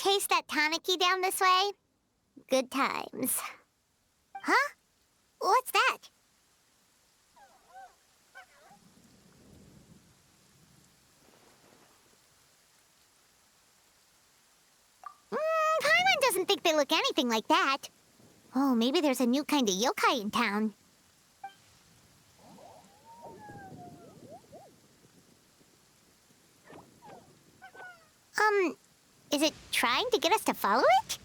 chase that Tanuki down this way? Good times. Huh? What's that? Paimon doesn't think they look anything like that. Oh, maybe there's a new kind of yokai in town. Is it trying to get us to follow it?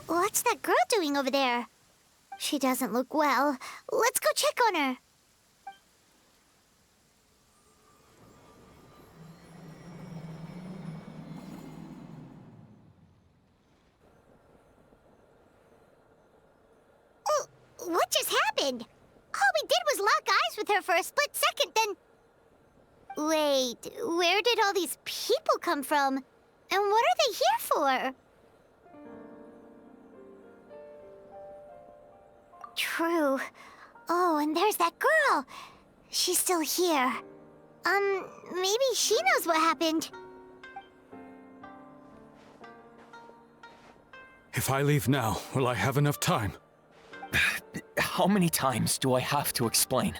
What's that girl doing over there? She doesn't look well. Let's go check on her. Oh, what just happened? All we did was lock eyes with her for a split second, then... Wait, where did all these people come from? And what are they here for? True. Oh, and there's that girl. She's still here. Maybe she knows what happened. If I leave now, will I have enough time? How many times do I have to explain?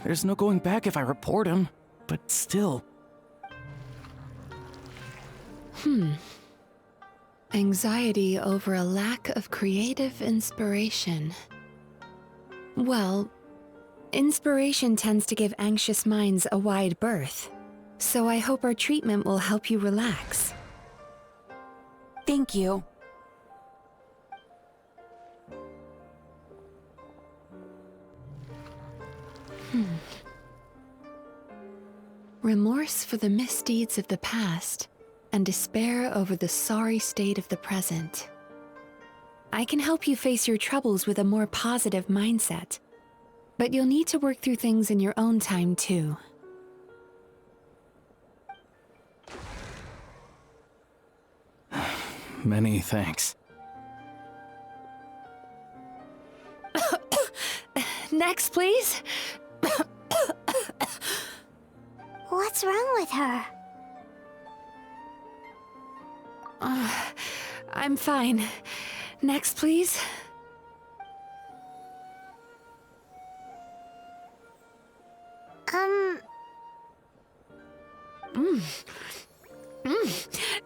There's no going back if I report him. But still... Anxiety over a lack of creative inspiration. Well, inspiration tends to give anxious minds a wide berth, so I hope our treatment will help you relax. Thank you. Remorse for the misdeeds of the past, and despair over the sorry state of the present. I can help you face your troubles with a more positive mindset, but you'll need to work through things in your own time too. Many thanks. Next, please. What's wrong with her? I'm fine. Next, please.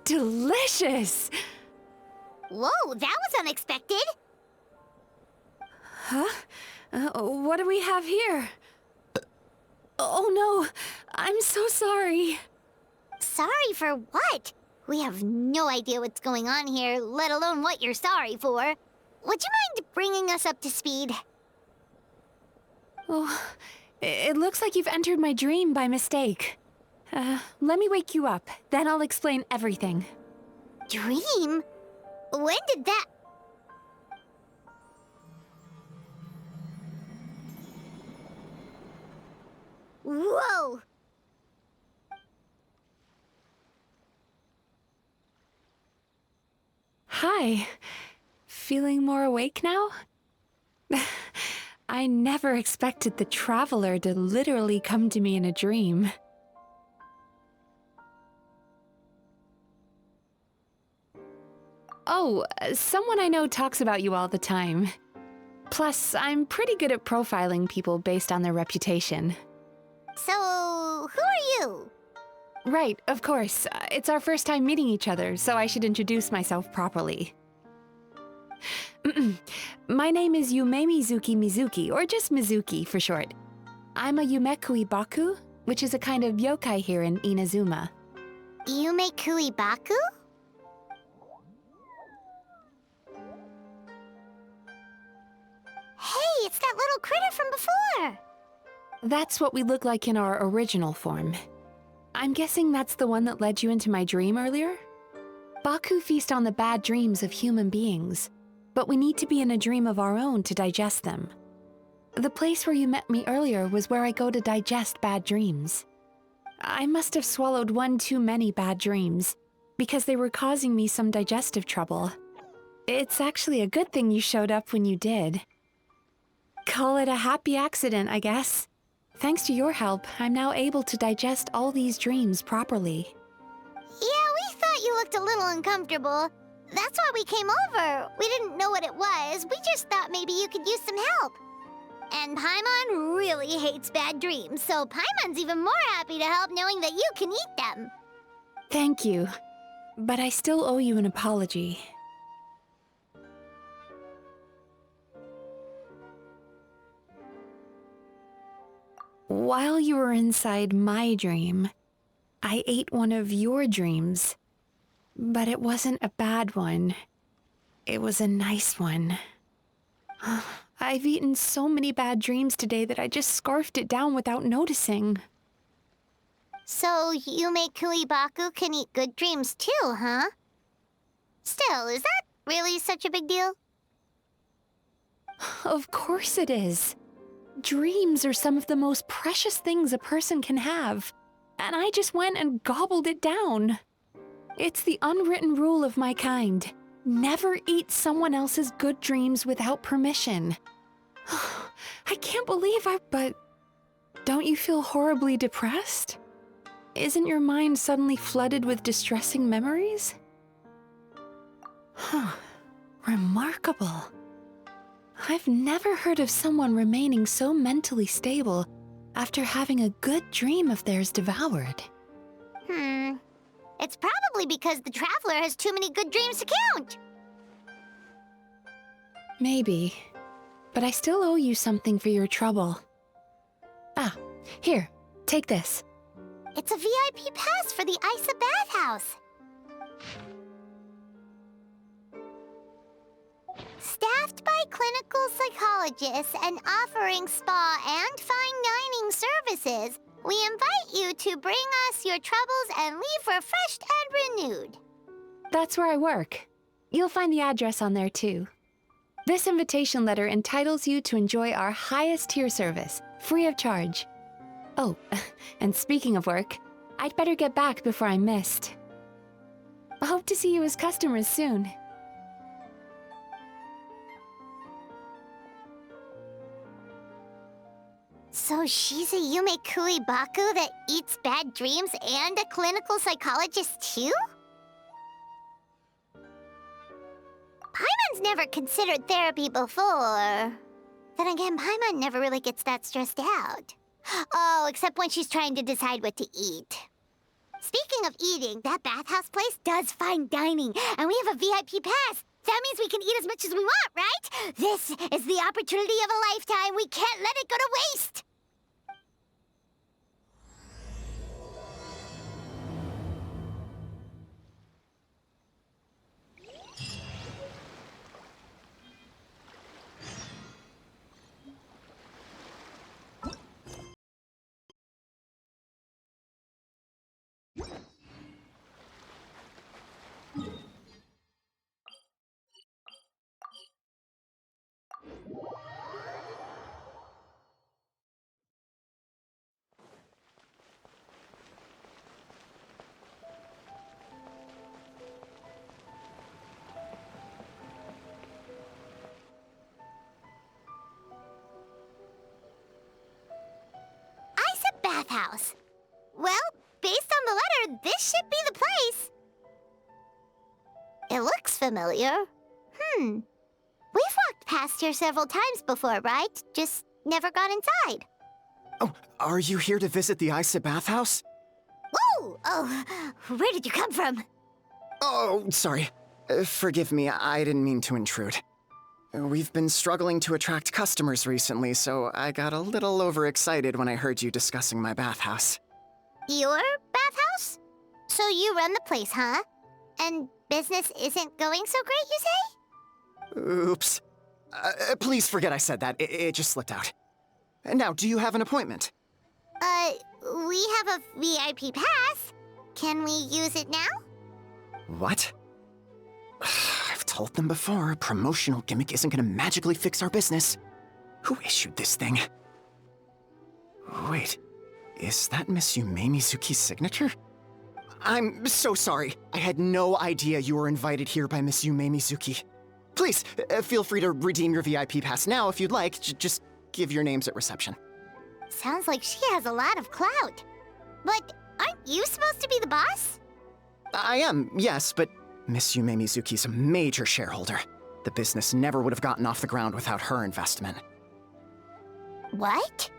Delicious! Whoa, that was unexpected. Huh? What do we have here? Oh no, I'm so sorry. Sorry for what? We have no idea what's going on here, let alone what you're sorry for. Would you mind bringing us up to speed? Oh, it looks like you've entered my dream by mistake. Let me wake you up, then I'll explain everything. Dream? When did that... Whoa! Hi. Feeling more awake now? I never expected the Traveler to literally come to me in a dream. Oh, someone I know talks about you all the time. Plus, I'm pretty good at profiling people based on their reputation. So, who are you? Right, of course. It's our first time meeting each other, so I should introduce myself properly. My name is Yume Mizuki, or just Mizuki for short. I'm a Yumekui Baku, which is a kind of yokai here in Inazuma. Yumekui Baku? Hey, it's that little critter from before! That's what we look like in our original form. I'm guessing that's the one that led you into my dream earlier? Baku feast on the bad dreams of human beings, but we need to be in a dream of our own to digest them. The place where you met me earlier was where I go to digest bad dreams. I must have swallowed one too many bad dreams, because they were causing me some digestive trouble. It's actually a good thing you showed up when you did. Call it a happy accident, I guess. Thanks to your help, I'm now able to digest all these dreams properly. Yeah, we thought you looked a little uncomfortable. That's why we came over. We didn't know what it was. We just thought maybe you could use some help. And Paimon really hates bad dreams, so Paimon's even more happy to help knowing that you can eat them. Thank you, but I still owe you an apology. While you were inside my dream, I ate one of your dreams. But it wasn't a bad one. It was a nice one. I've eaten so many bad dreams today that I just scarfed it down without noticing. So Yume Kuibaku can eat good dreams too, huh? Still, is that really such a big deal? Of course it is. Dreams are some of the most precious things a person can have, and I just went and gobbled it down. It's the unwritten rule of my kind. Never eat someone else's good dreams without permission. I can't believe but don't you feel horribly depressed? Isn't your mind suddenly flooded with distressing memories? Remarkable. I've never heard of someone remaining so mentally stable after having a good dream of theirs devoured. It's probably because the Traveler has too many good dreams to count. Maybe, but I still owe you something for your trouble. Ah, here, take this. It's a VIP pass for the Aisa Bathhouse. Staffed by clinical psychologists and offering spa and fine dining services, we invite you to bring us your troubles and leave refreshed and renewed. That's where I work. You'll find the address on there too. This invitation letter entitles you to enjoy our highest tier service, free of charge. Oh, and speaking of work, I'd better get back before I'm missed. I hope to see you as customers soon. So she's a Yume Kuibaku that eats bad dreams and a clinical psychologist too? Paimon's never considered therapy before. Then again, Paimon never really gets that stressed out. Oh, except when she's trying to decide what to eat. Speaking of eating, that bathhouse place does fine dining, and we have a VIP pass. That means we can eat as much as we want, right? This is the opportunity of a lifetime. We can't let it go to waste. Bathhouse. Well, based on the letter, this should be the place. It looks familiar. We've walked past here several times before, right? Just never got inside. Oh, are you here to visit the Aisa Bathhouse? Whoa! Oh, where did you come from? Oh, sorry. Forgive me, I didn't mean to intrude. We've been struggling to attract customers recently, so I got a little overexcited when I heard you discussing my bathhouse. Your bathhouse? So you run the place, huh? And business isn't going so great, you say? Oops. Please forget I said that. It just slipped out. Now, do you have an appointment? We have a VIP pass. Can we use it now? What? I've told them before, a promotional gimmick isn't gonna magically fix our business. Who issued this thing? Wait, is that Miss Yume Mizuki's signature? I'm so sorry. I had no idea you were invited here by Miss Yume Mizuki. Please, feel free to redeem your VIP pass now if you'd like. Just give your names at reception. Sounds like she has a lot of clout. But aren't you supposed to be the boss? I am, yes, but Miss Yume Mizuki's a major shareholder. The business never would have gotten off the ground without her investment. What?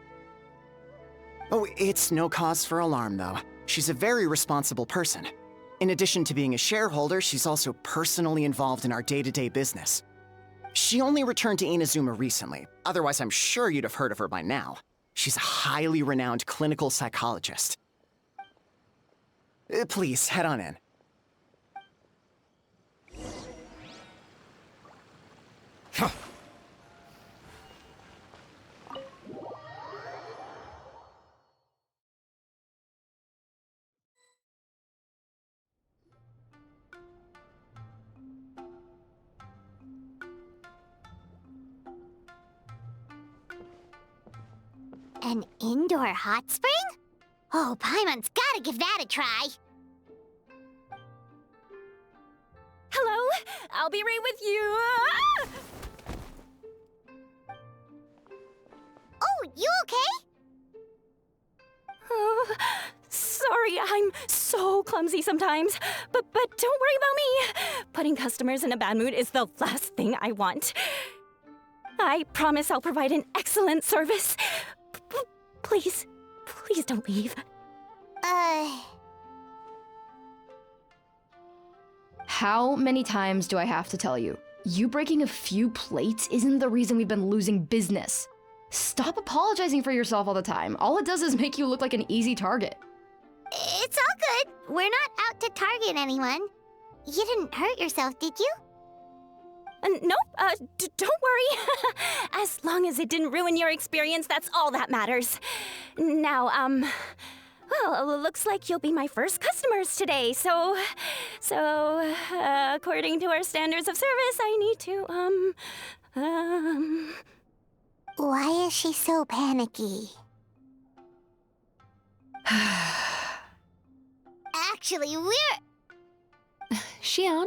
Oh, it's no cause for alarm, though. She's a very responsible person. In addition to being a shareholder, she's also personally involved in our day-to-day business. She only returned to Inazuma recently, otherwise I'm sure you'd have heard of her by now. She's a highly renowned clinical psychologist. Please, head on in. An indoor hot spring? Oh, Paimon's gotta give that a try. Hello? I'll be right with you. Oh, you okay? Oh, sorry, I'm so clumsy sometimes. But don't worry about me. Putting customers in a bad mood is the last thing I want. I promise I'll provide an excellent service. Please don't leave. How many times do I have to tell you? You breaking a few plates isn't the reason we've been losing business. Stop apologizing for yourself all the time. All it does is make you look like an easy target. It's all good. We're not out to target anyone. You didn't hurt yourself, did you? Nope, don't worry. As long as it didn't ruin your experience, that's all that matters. Now, well, looks like you'll be my first customers today, so, according to our standards of service, I need to, Why is she so panicky? Actually, we're... Xion,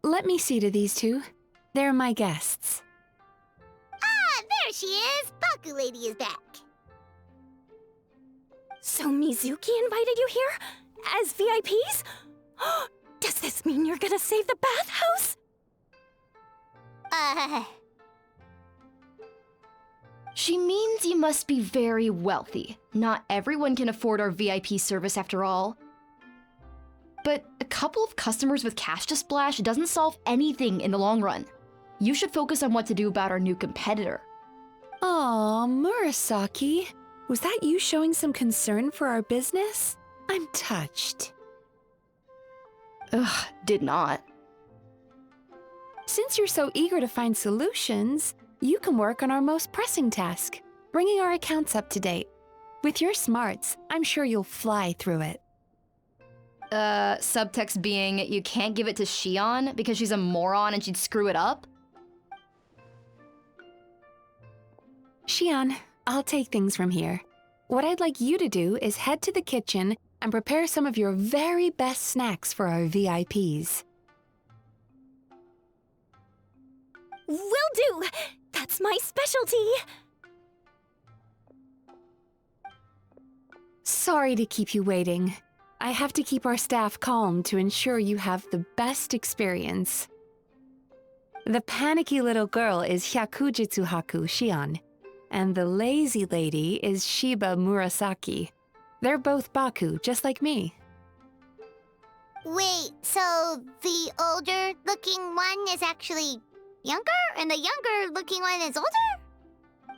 let me see to these two. They're my guests. Ah, there she is! Baku Lady is back. So Mizuki invited you here? As VIPs? Does this mean you're gonna save the bathhouse? She means you must be very wealthy. Not everyone can afford our VIP service after all. But a couple of customers with cash to splash doesn't solve anything in the long run. You should focus on what to do about our new competitor. Aw, Murasaki. Was that you showing some concern for our business? I'm touched. Ugh, did not. Since you're so eager to find solutions, you can work on our most pressing task, bringing our accounts up to date. With your smarts, I'm sure you'll fly through it. Subtext being, you can't give it to Xion because she's a moron and she'd screw it up? Xion, I'll take things from here. What I'd like you to do is head to the kitchen and prepare some of your very best snacks for our VIPs. Will do! That's my specialty! Sorry to keep you waiting. I have to keep our staff calm to ensure you have the best experience. The panicky little girl is Hyakujitsu Haku Xion, and the lazy lady is Shiba Murasaki. They're both Baku, just like me. Wait, so the older-looking one is actually younger, and the younger-looking one is older?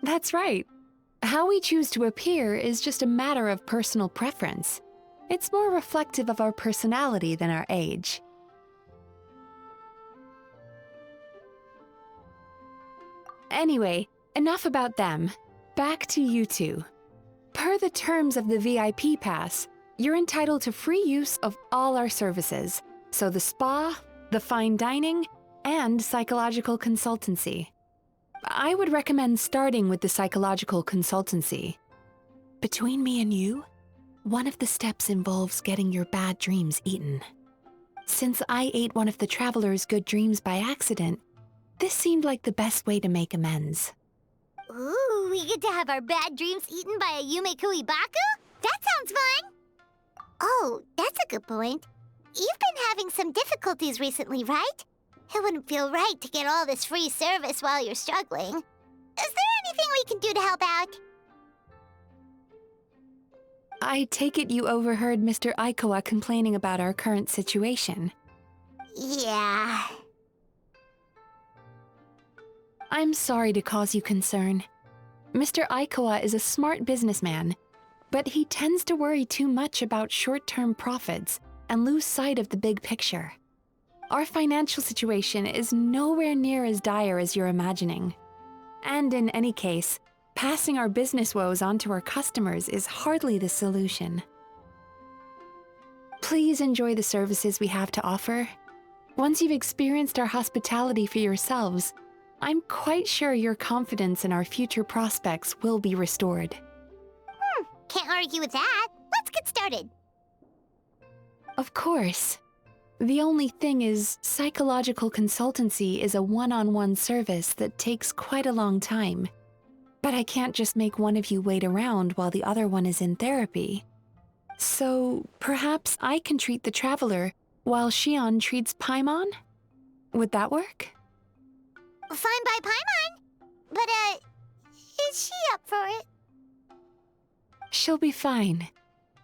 That's right. How we choose to appear is just a matter of personal preference. It's more reflective of our personality than our age. Anyway, enough about them. Back to you two. Per the terms of the VIP pass, you're entitled to free use of all our services. So the spa, the fine dining, and psychological consultancy. I would recommend starting with the psychological consultancy. Between me and you, one of the steps involves getting your bad dreams eaten. Since I ate one of the traveler's good dreams by accident, this seemed like the best way to make amends. Ooh, we get to have our bad dreams eaten by a Yumekui Baku? That sounds fun! Oh, that's a good point. You've been having some difficulties recently, right? It wouldn't feel right to get all this free service while you're struggling. Is there anything we can do to help out? I take it you overheard Mr. Aikawa complaining about our current situation. Yeah. I'm sorry to cause you concern. Mr. Aikawa is a smart businessman, but he tends to worry too much about short-term profits and lose sight of the big picture. Our financial situation is nowhere near as dire as you're imagining. And in any case, passing our business woes on to our customers is hardly the solution. Please enjoy the services we have to offer. Once you've experienced our hospitality for yourselves, I'm quite sure your confidence in our future prospects will be restored. Can't argue with that. Let's get started. Of course. The only thing is, psychological consultancy is a one-on-one service that takes quite a long time. But I can't just make one of you wait around while the other one is in therapy. So, perhaps I can treat the traveler while Shion treats Paimon? Would that work? Fine by Paimon. But, is she up for it? She'll be fine.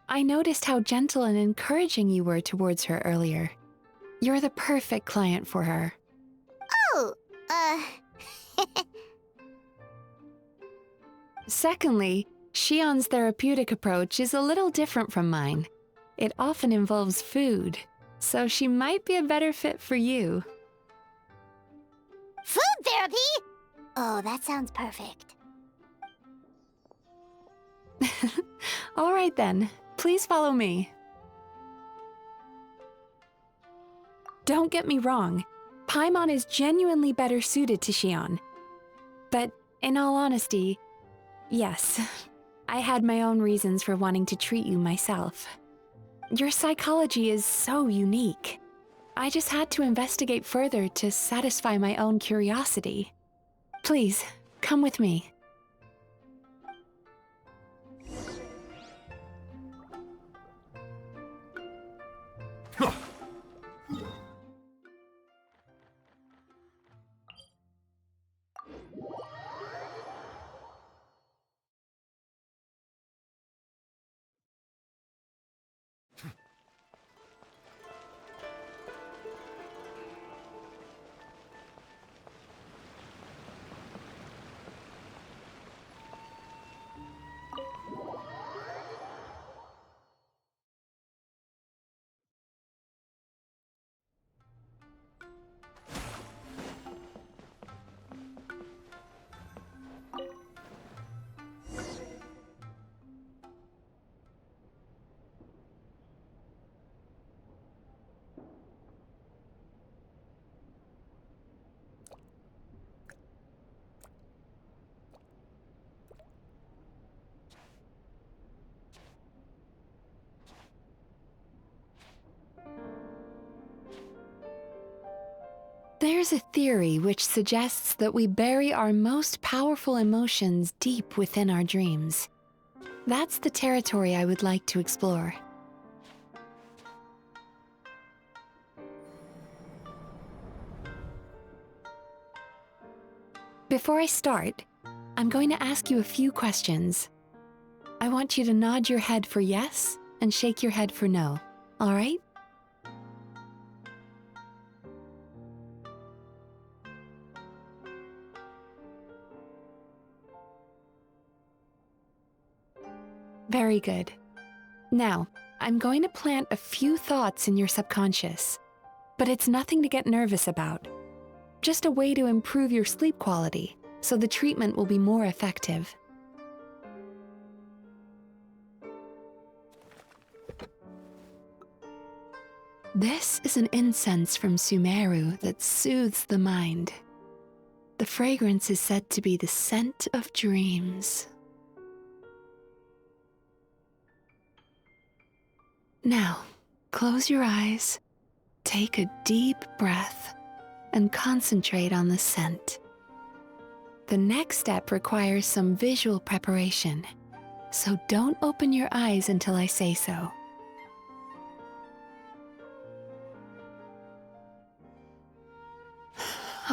I noticed how gentle and encouraging you were towards her earlier. You're the perfect client for her. Oh, Secondly, Shion's therapeutic approach is a little different from mine. It often involves food, so she might be a better fit for you. Food therapy? Oh, that sounds perfect. All right then, please follow me. Don't get me wrong, Paimon is genuinely better suited to Shion. But in all honesty, yes, I had my own reasons for wanting to treat you myself. Your psychology is so unique. I just had to investigate further to satisfy my own curiosity. Please, come with me. There's a theory which suggests that we bury our most powerful emotions deep within our dreams. That's the territory I would like to explore. Before I start, I'm going to ask you a few questions. I want you to nod your head for yes and shake your head for no, all right? Very good. Now, I'm going to plant a few thoughts in your subconscious, but it's nothing to get nervous about. Just a way to improve your sleep quality, so the treatment will be more effective. This is an incense from Sumeru that soothes the mind. The fragrance is said to be the scent of dreams. Now, close your eyes, take a deep breath, and concentrate on the scent. The next step requires some visual preparation, so don't open your eyes until I say so.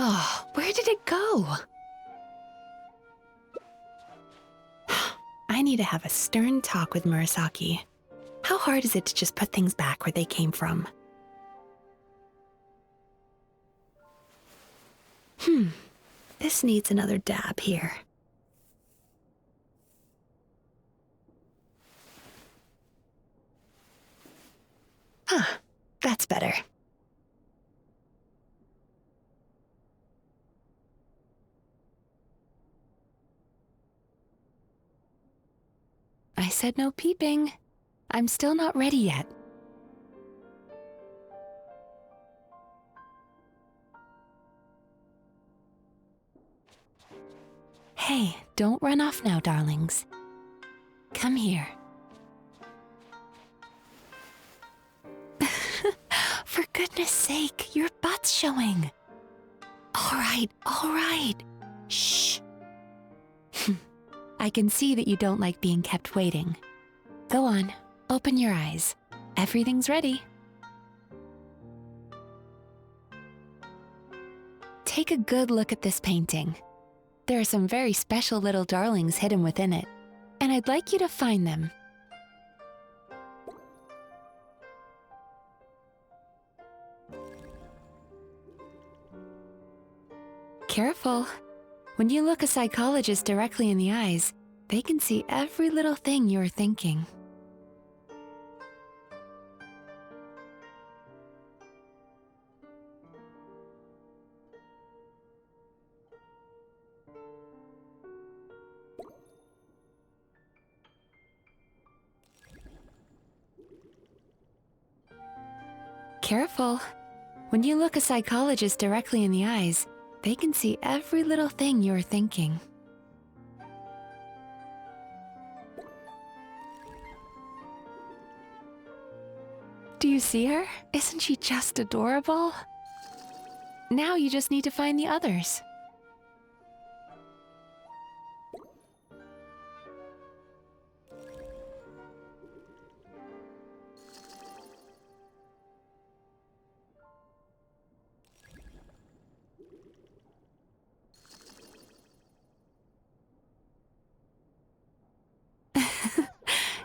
Oh, where did it go? I need to have a stern talk with Murasaki. How hard is it to just put things back where they came from? This needs another dab here. That's better. I said no peeping. I'm still not ready yet. Hey, don't run off now, darlings. Come here. For goodness sake, your butt's showing. All right. Shh. I can see that you don't like being kept waiting. Go on, open your eyes. Everything's ready. Take a good look at this painting. There are some very special little darlings hidden within it, and I'd like you to find them. Careful. When you look a psychologist directly in the eyes, they can see every little thing you're thinking. Careful. When you look a psychologist directly in the eyes, they can see every little thing you're thinking. Do you see her? Isn't she just adorable? Now you just need to find the others.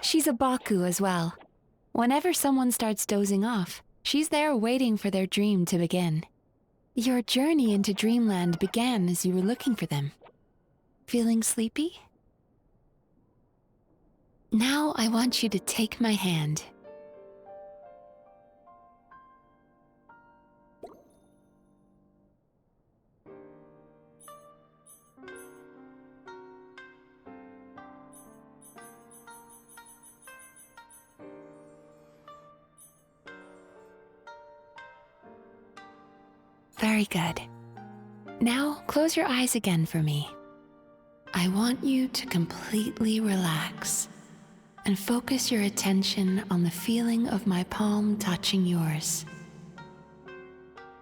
She's a Baku as well. Whenever someone starts dozing off, she's there waiting for their dream to begin. Your journey into Dreamland began as you were looking for them. Feeling sleepy? Now I want you to take my hand. Very good. Now, close your eyes again for me. I want you to completely relax and focus your attention on the feeling of my palm touching yours.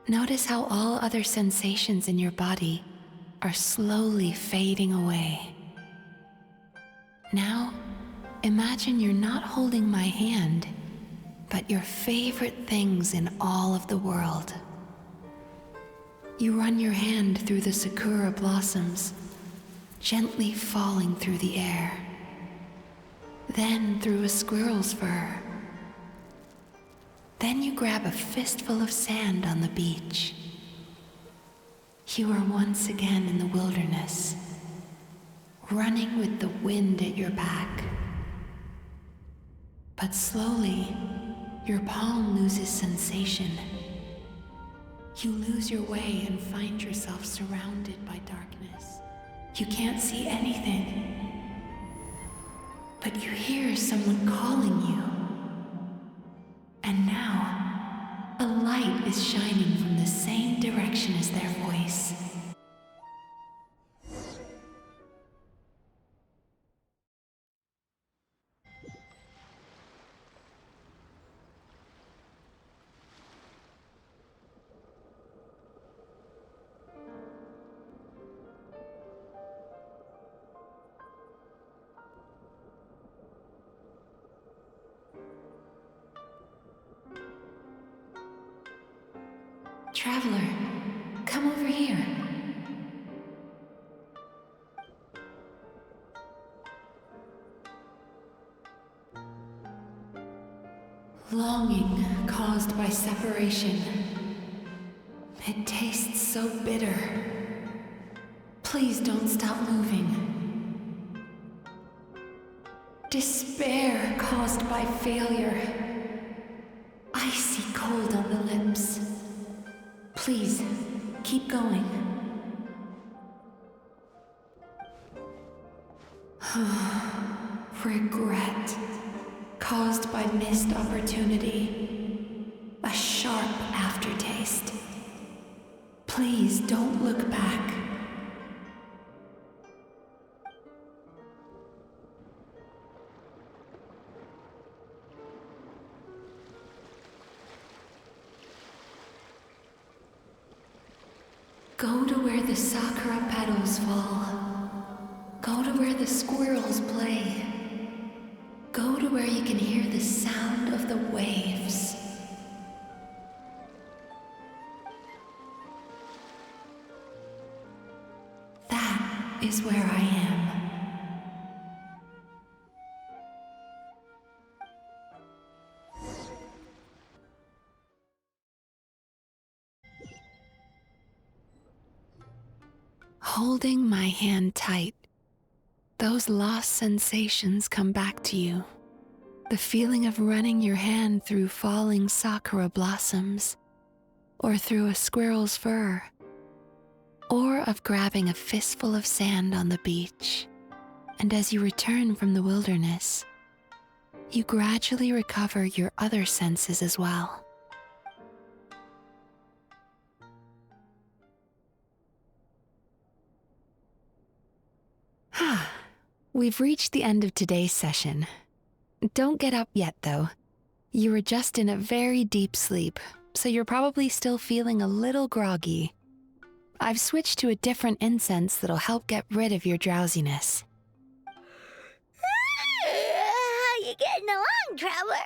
Notice how all other sensations in your body are slowly fading away. Now, imagine you're not holding my hand, but your favorite things in all of the world. You run your hand through the sakura blossoms, gently falling through the air. Then through a squirrel's fur. Then you grab a fistful of sand on the beach. You are once again in the wilderness, running with the wind at your back. But slowly, your palm loses sensation. You lose your way and find yourself surrounded by darkness. You can't see anything, but you hear someone calling you. And now, A light is shining from the same direction as their voice. Traveler, come over here. Longing caused by separation. It tastes so bitter. Please don't stop moving. Despair caused by failure. Icy cold on the lips. Please, keep going. Regret, caused by missed opportunity. A sharp aftertaste. Please don't look back. Go to where the sakura petals fall. Go to where the squirrels play. Go to where you can hear the sound of the waves. That is where I am. Holding my hand tight, those lost sensations come back to you. The feeling of running your hand through falling sakura blossoms, or through a squirrel's fur, or of grabbing a fistful of sand on the beach. And as you return from the wilderness, you gradually recover your other senses as well. We've reached the end of today's session. Don't get up yet, though. You were just in a very deep sleep, so you're probably still feeling a little groggy. I've switched to a different incense that'll help get rid of your drowsiness. How you getting along, Traveler?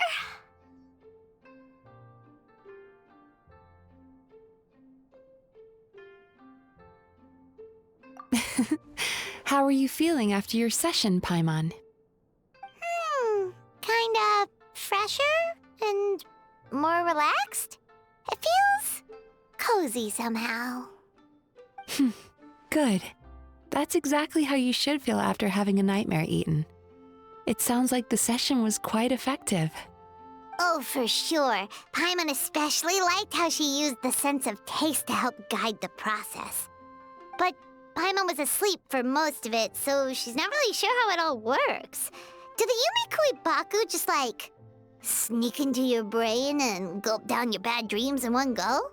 How are you feeling after your session, Paimon? Kinda fresher and more relaxed. It feels cozy somehow. Good. That's exactly how you should feel after having a nightmare eaten. It sounds like the session was quite effective. Oh, for sure. Paimon especially liked how she used the sense of taste to help guide the process. But Paimon was asleep for most of it, so she's not really sure how it all works. Do the Yumikui Baku just, like, sneak into your brain and gulp down your bad dreams in one go?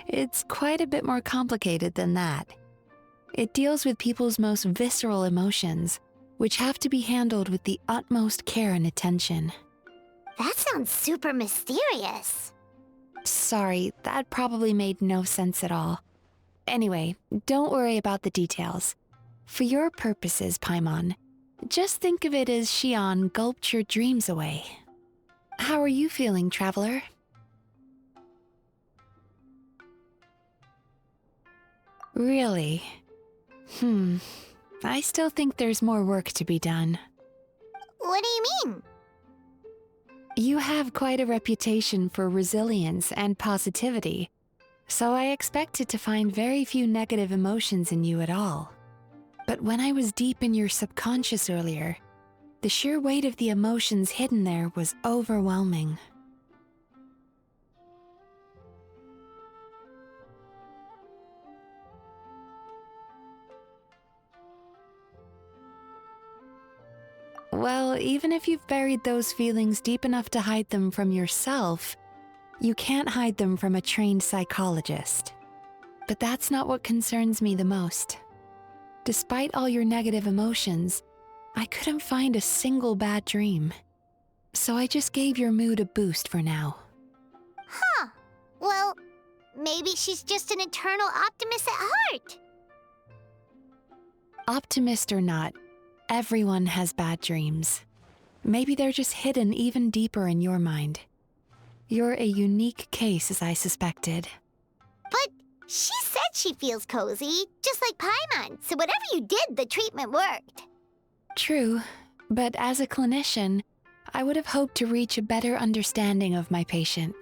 It's quite a bit more complicated than that. It deals with people's most visceral emotions, which have to be handled with the utmost care and attention. That sounds super mysterious. Sorry, that probably made no sense at all. Anyway, don't worry about the details. For your purposes, Paimon, just think of it as Xion gulped your dreams away. How are you feeling, Traveler? Really? I still think there's more work to be done. What do you mean? You have quite a reputation for resilience and positivity, so I expected to find very few negative emotions in you at all. But when I was deep in your subconscious earlier, the sheer weight of the emotions hidden there was overwhelming. Well, even if you've buried those feelings deep enough to hide them from yourself, You can't hide them from a trained psychologist. But that's not what concerns me the most. Despite all your negative emotions, I couldn't find a single bad dream. So I just gave your mood a boost for now. Huh. Well, maybe she's just an eternal optimist at heart. Optimist or not, everyone has bad dreams. Maybe they're just hidden even deeper in your mind. You're a unique case, as I suspected. But she said she feels cozy, just like Paimon, so whatever you did, the treatment worked. True, but as a clinician, I would have hoped to reach a better understanding of my patient.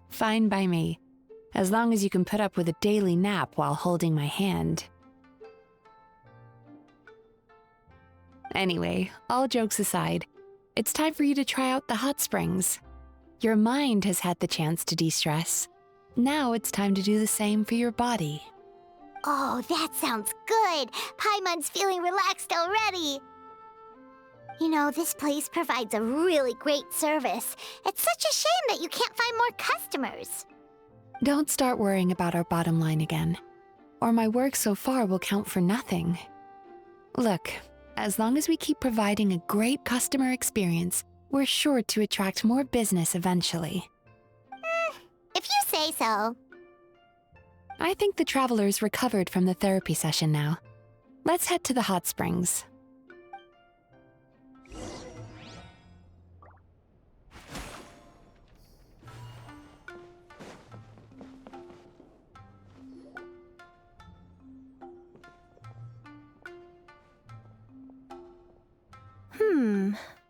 Fine by me, as long as you can put up with a daily nap while holding my hand. Anyway, all jokes aside, it's time for you to try out the hot springs. Your mind has had the chance to de-stress. Now it's time to do the same for your body. Oh, that sounds good. Paimon's feeling relaxed already. You know, this place provides a really great service. It's such a shame that you can't find more customers. Don't start worrying about our bottom line again, or my work so far will count for nothing. Look, as long as we keep providing a great customer experience, we're sure to attract more business eventually. If you say so. I think the traveler's recovered from the therapy session now. Let's head to the hot springs.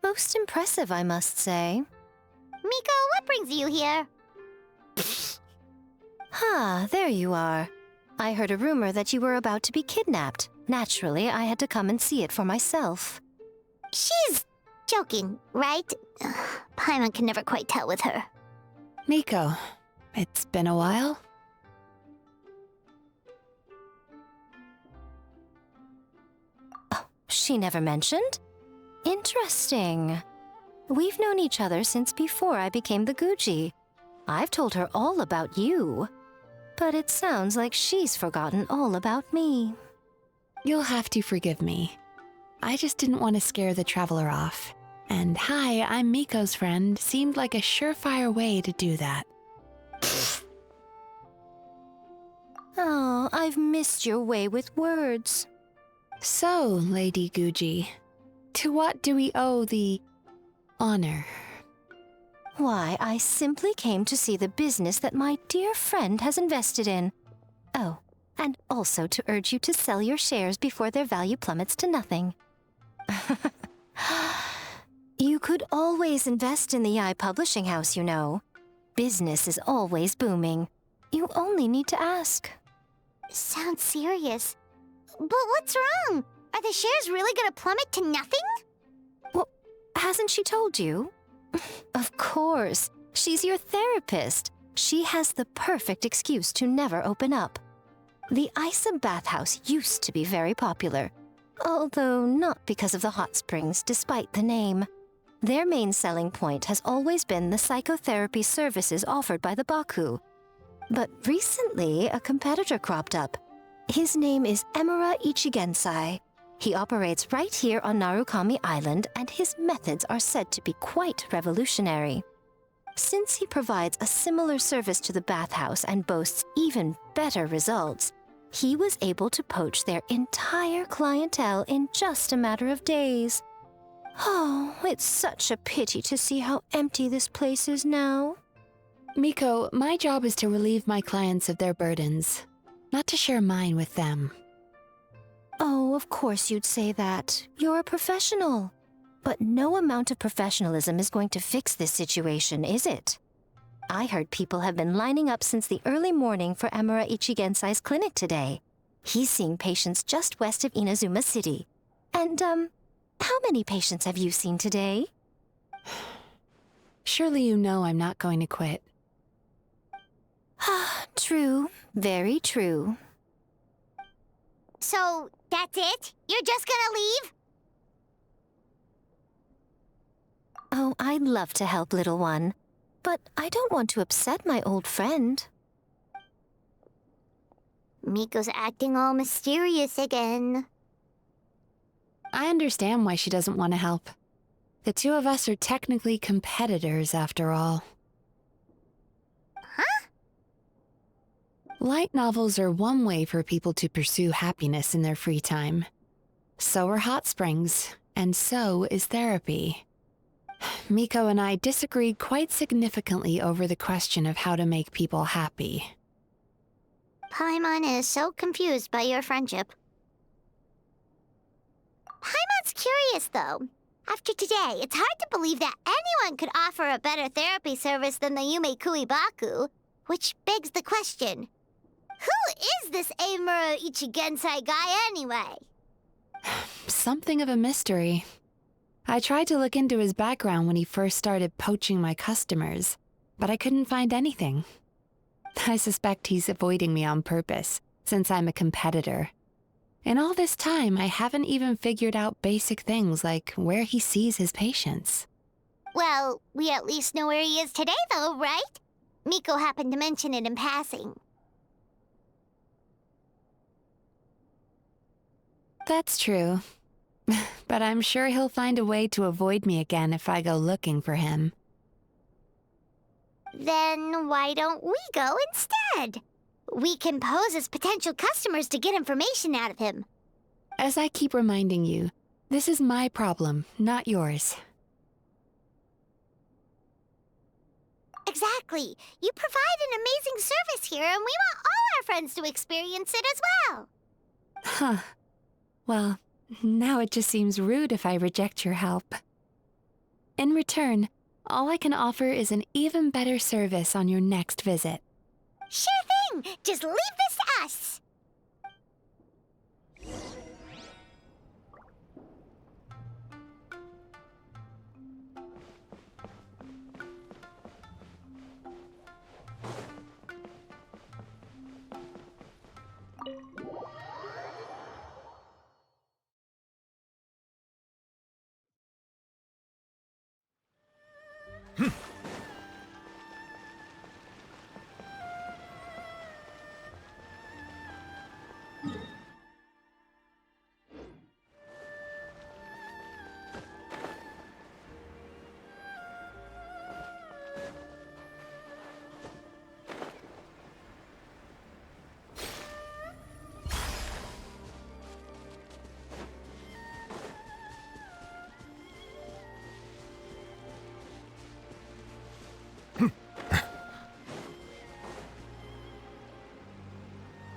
Most impressive, I must say. Miko, what brings you here? There you are. I heard a rumor that you were about to be kidnapped. Naturally, I had to come and see it for myself. She's joking, right? Paimon can never quite tell with her. Miko, it's been a while. She never mentioned? Interesting. We've known each other since before I became the Guji. I've told her all about you. But it sounds like she's forgotten all about me. You'll have to forgive me. I just didn't want to scare the traveler off. And hi, I'm Miko's friend seemed like a surefire way to do that. Oh, I've missed your way with words. So, Lady Guji, to what do we owe the honor? Why, I simply came to see the business that my dear friend has invested in. Oh, and also to urge you to sell your shares before their value plummets to nothing. You could always invest in the publishing house, you know. Business is always booming. You only need to ask. Sounds serious. But what's wrong? Are the shares really gonna plummet to nothing? Well, hasn't she told you? Of course. She's your therapist. She has the perfect excuse to never open up. The Aisa Bathhouse used to be very popular, although not because of the hot springs, despite the name. Their main selling point has always been the psychotherapy services offered by the Baku. But recently, a competitor cropped up. His name is Emura Ichigensai. He operates right here on Narukami Island, and his methods are said to be quite revolutionary. Since he provides a similar service to the bathhouse and boasts even better results, he was able to poach their entire clientele in just a matter of days. Oh, it's such a pity to see how empty this place is now. Miko, my job is to relieve my clients of their burdens, not to share mine with them. Oh, of course you'd say that. You're a professional. But no amount of professionalism is going to fix this situation, is it? I heard people have been lining up since the early morning for Emura Ichigensai's clinic today. He's seeing patients just west of Inazuma City. And, how many patients have you seen today? Surely you know I'm not going to quit. True. Very true. So, that's it? You're just gonna leave? Oh, I'd love to help, little one. But I don't want to upset my old friend. Miko's acting all mysterious again. I understand why she doesn't want to help. The two of us are technically competitors, after all. Huh? Light novels are one way for people to pursue happiness in their free time. So are hot springs, and so is therapy. Miko and I disagreed quite significantly over the question of how to make people happy. Paimon is so confused by your friendship. Paimon's curious, though. After today, it's hard to believe that anyone could offer a better therapy service than the Yume Kuibaku, which begs the question, who is this Eimura Ichigensai guy anyway? Something of a mystery. I tried to look into his background when he first started poaching my customers, but I couldn't find anything. I suspect he's avoiding me on purpose, since I'm a competitor. In all this time, I haven't even figured out basic things like where he sees his patients. Well, we at least know where he is today, though, right? Miko happened to mention it in passing. That's true. But I'm sure he'll find a way to avoid me again if I go looking for him. Then why don't we go instead? We can pose as potential customers to get information out of him. As I keep reminding you, this is my problem, not yours. Exactly. You provide an amazing service here, and we want all our friends to experience it as well. Huh. Well, now it just seems rude if I reject your help. In return, all I can offer is an even better service on your next visit. Sure thing! Just leave this to us!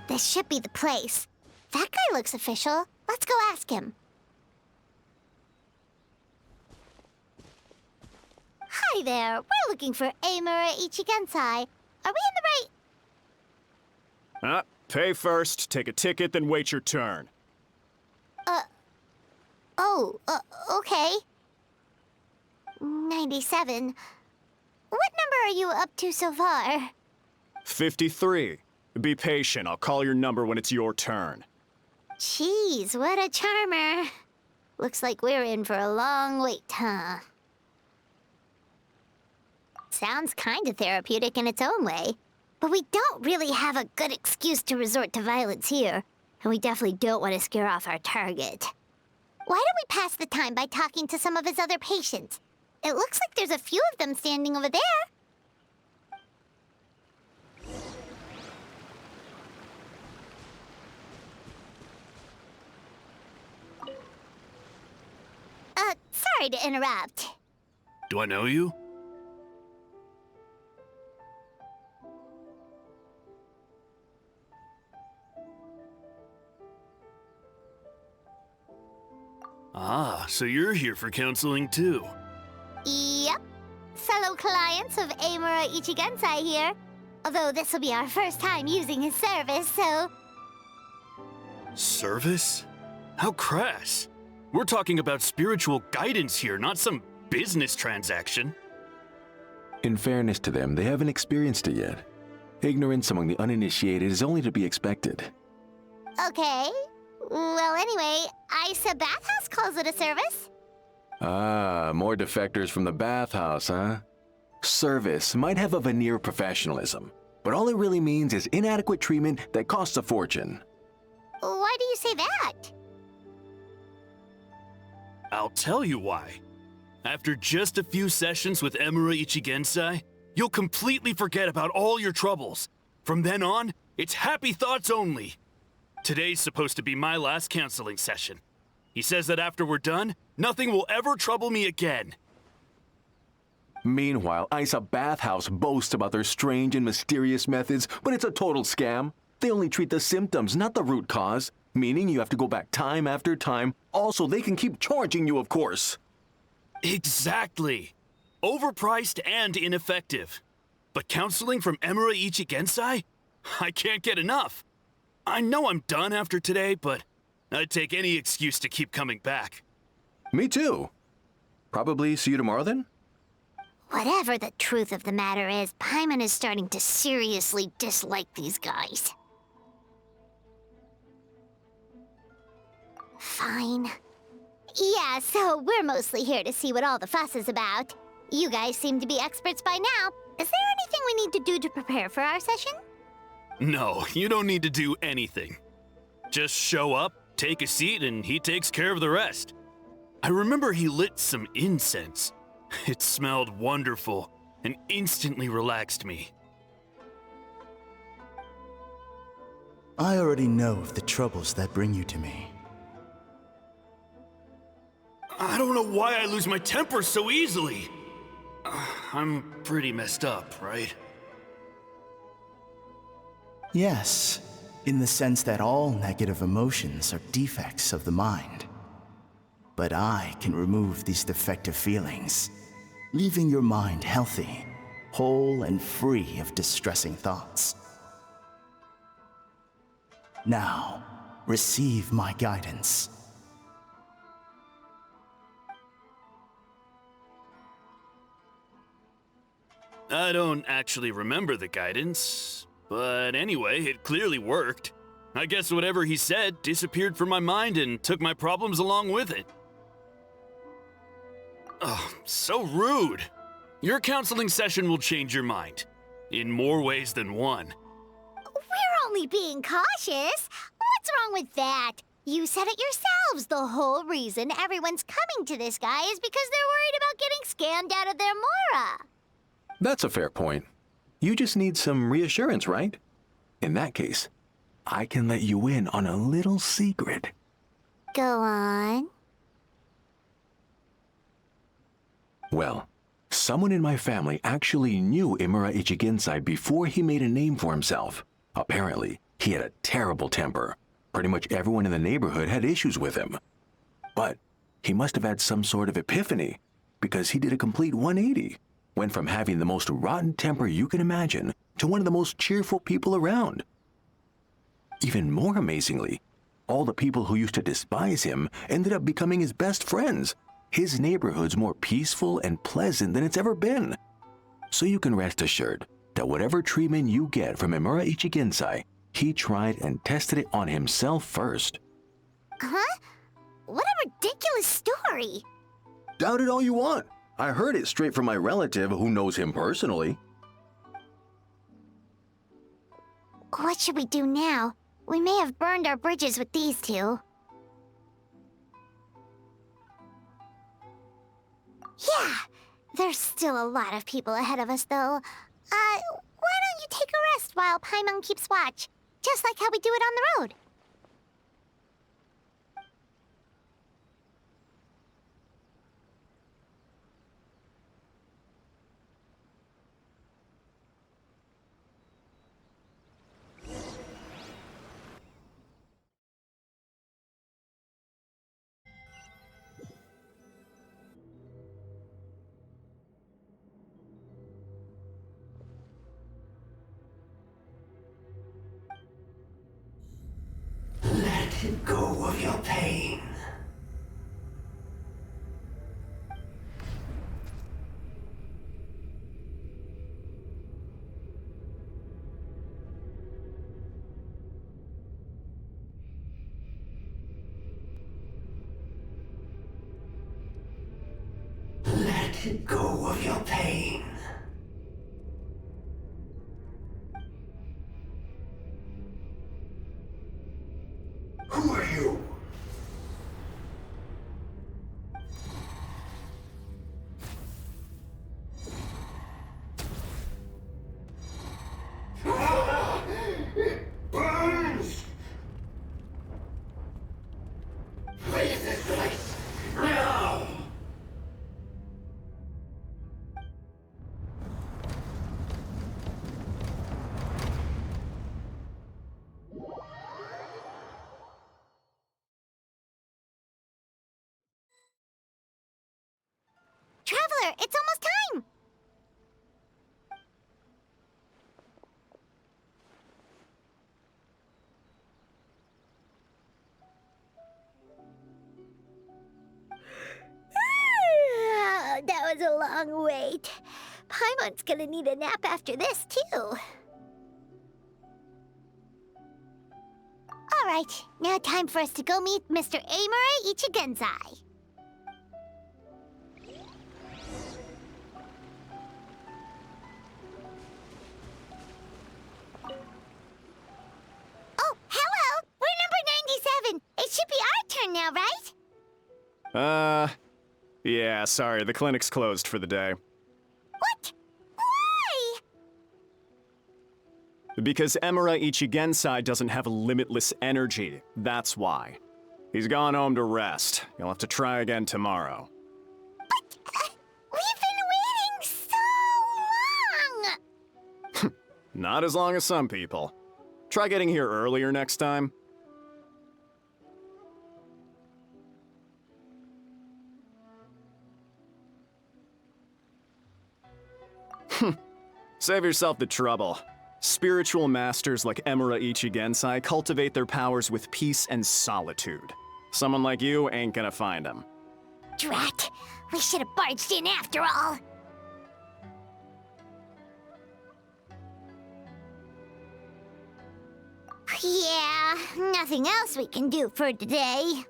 This should be the place. That guy looks official. Let's go ask him. Hi there. We're looking for Eimura Ichigensai. Are we in the right... Pay first, take a ticket, then wait your turn. Okay. 97. What number are you up to so far? 53. Be patient, I'll call your number when it's your turn. Jeez, what a charmer. Looks like we're in for a long wait, huh? Sounds kinda therapeutic in its own way. But we don't really have a good excuse to resort to violence here. And we definitely don't want to scare off our target. Why don't we pass the time by talking to some of his other patients? It looks like there's a few of them standing over there. Sorry to interrupt. Do I know you? Ah, so you're here for counseling too. Yep. Fellow clients of Eimura Ichigensai here. Although this will be our first time using his service, so... Service? How crass. We're talking about spiritual guidance here, not some business transaction. In fairness to them, they haven't experienced it yet. Ignorance among the uninitiated is only to be expected. Okay. Well, anyway, Aisa Bathhouse calls it a service. Ah, more defectors from the Bathhouse, huh? Service might have a veneer of professionalism, but all it really means is inadequate treatment that costs a fortune. Why do you say that? I'll tell you why. After just a few sessions with Emura Ichigensai, you'll completely forget about all your troubles. From then on, it's happy thoughts only. Today's supposed to be my last counseling session. He says that after we're done, nothing will ever trouble me again. Meanwhile, Aisa Bathhouse boasts about their strange and mysterious methods, but it's a total scam. They only treat the symptoms, not the root cause, meaning you have to go back time after time. Also, they can keep charging you, of course. Exactly. Overpriced and ineffective. But counseling from Emura Ichigensai? I can't get enough. I know I'm done after today, but I'd take any excuse to keep coming back. Me too. Probably see you tomorrow then? Whatever the truth of the matter is, Paimon is starting to seriously dislike these guys. Fine. Yeah, so we're mostly here to see what all the fuss is about. You guys seem to be experts by now. Is there anything we need to do to prepare for our session? No, you don't need to do anything. Just show up, take a seat, and he takes care of the rest. I remember he lit some incense. It smelled wonderful and instantly relaxed me. I already know of the troubles that bring you to me. I don't know why I lose my temper so easily. I'm pretty messed up, right? Yes, in the sense that all negative emotions are defects of the mind. But I can remove these defective feelings, leaving your mind healthy, whole and free of distressing thoughts. Now, receive my guidance. I don't actually remember the guidance, but anyway, it clearly worked. I guess whatever he said disappeared from my mind and took my problems along with it. Oh, so rude. Your counseling session will change your mind. In more ways than one. We're only being cautious. What's wrong with that? You said it yourselves. The whole reason everyone's coming to this guy is because they're worried about getting scammed out of their Mora. That's a fair point. You just need some reassurance, right? In that case, I can let you in on a little secret. Go on. Well, someone in my family actually knew Emura Ichigensai before he made a name for himself. Apparently, he had a terrible temper. Pretty much everyone in the neighborhood had issues with him. But he must have had some sort of epiphany, because he did a complete 180. Went from having the most rotten temper you can imagine to one of the most cheerful people around. Even more amazingly, all the people who used to despise him ended up becoming his best friends. His neighborhood's more peaceful and pleasant than it's ever been. So you can rest assured that whatever treatment you get from Emura Ichigensai, he tried and tested it on himself first. Huh? What a ridiculous story. Doubt it all you want. I heard it straight from my relative who knows him personally. What should we do now? We may have burned our bridges with these two. Yeah, there's still a lot of people ahead of us, though. Why don't you take a rest while Paimon keeps watch? Just like how we do it on the road. Let go of your pain. Let go of your pain. Who are you? It burns! Leave this place now! Traveler, it's almost time! That was a long wait. Paimon's gonna need a nap after this, too. Alright, now time for us to go meet Mr. Amura Ichigenzai. Oh, hello! We're number 97! It should be our turn now, right? Yeah, sorry, the clinic's closed for the day. What? Why? Because Emura Ichigensai doesn't have limitless energy, that's why. He's gone home to rest. You'll have to try again tomorrow. But, we've been waiting so long! Not as long as some people. Try getting here earlier next time. Save yourself the trouble. Spiritual masters like Emura Ichigensai cultivate their powers with peace and solitude. Someone like you ain't gonna find them. Drat! We should have barged in after all! Yeah, nothing else we can do for today.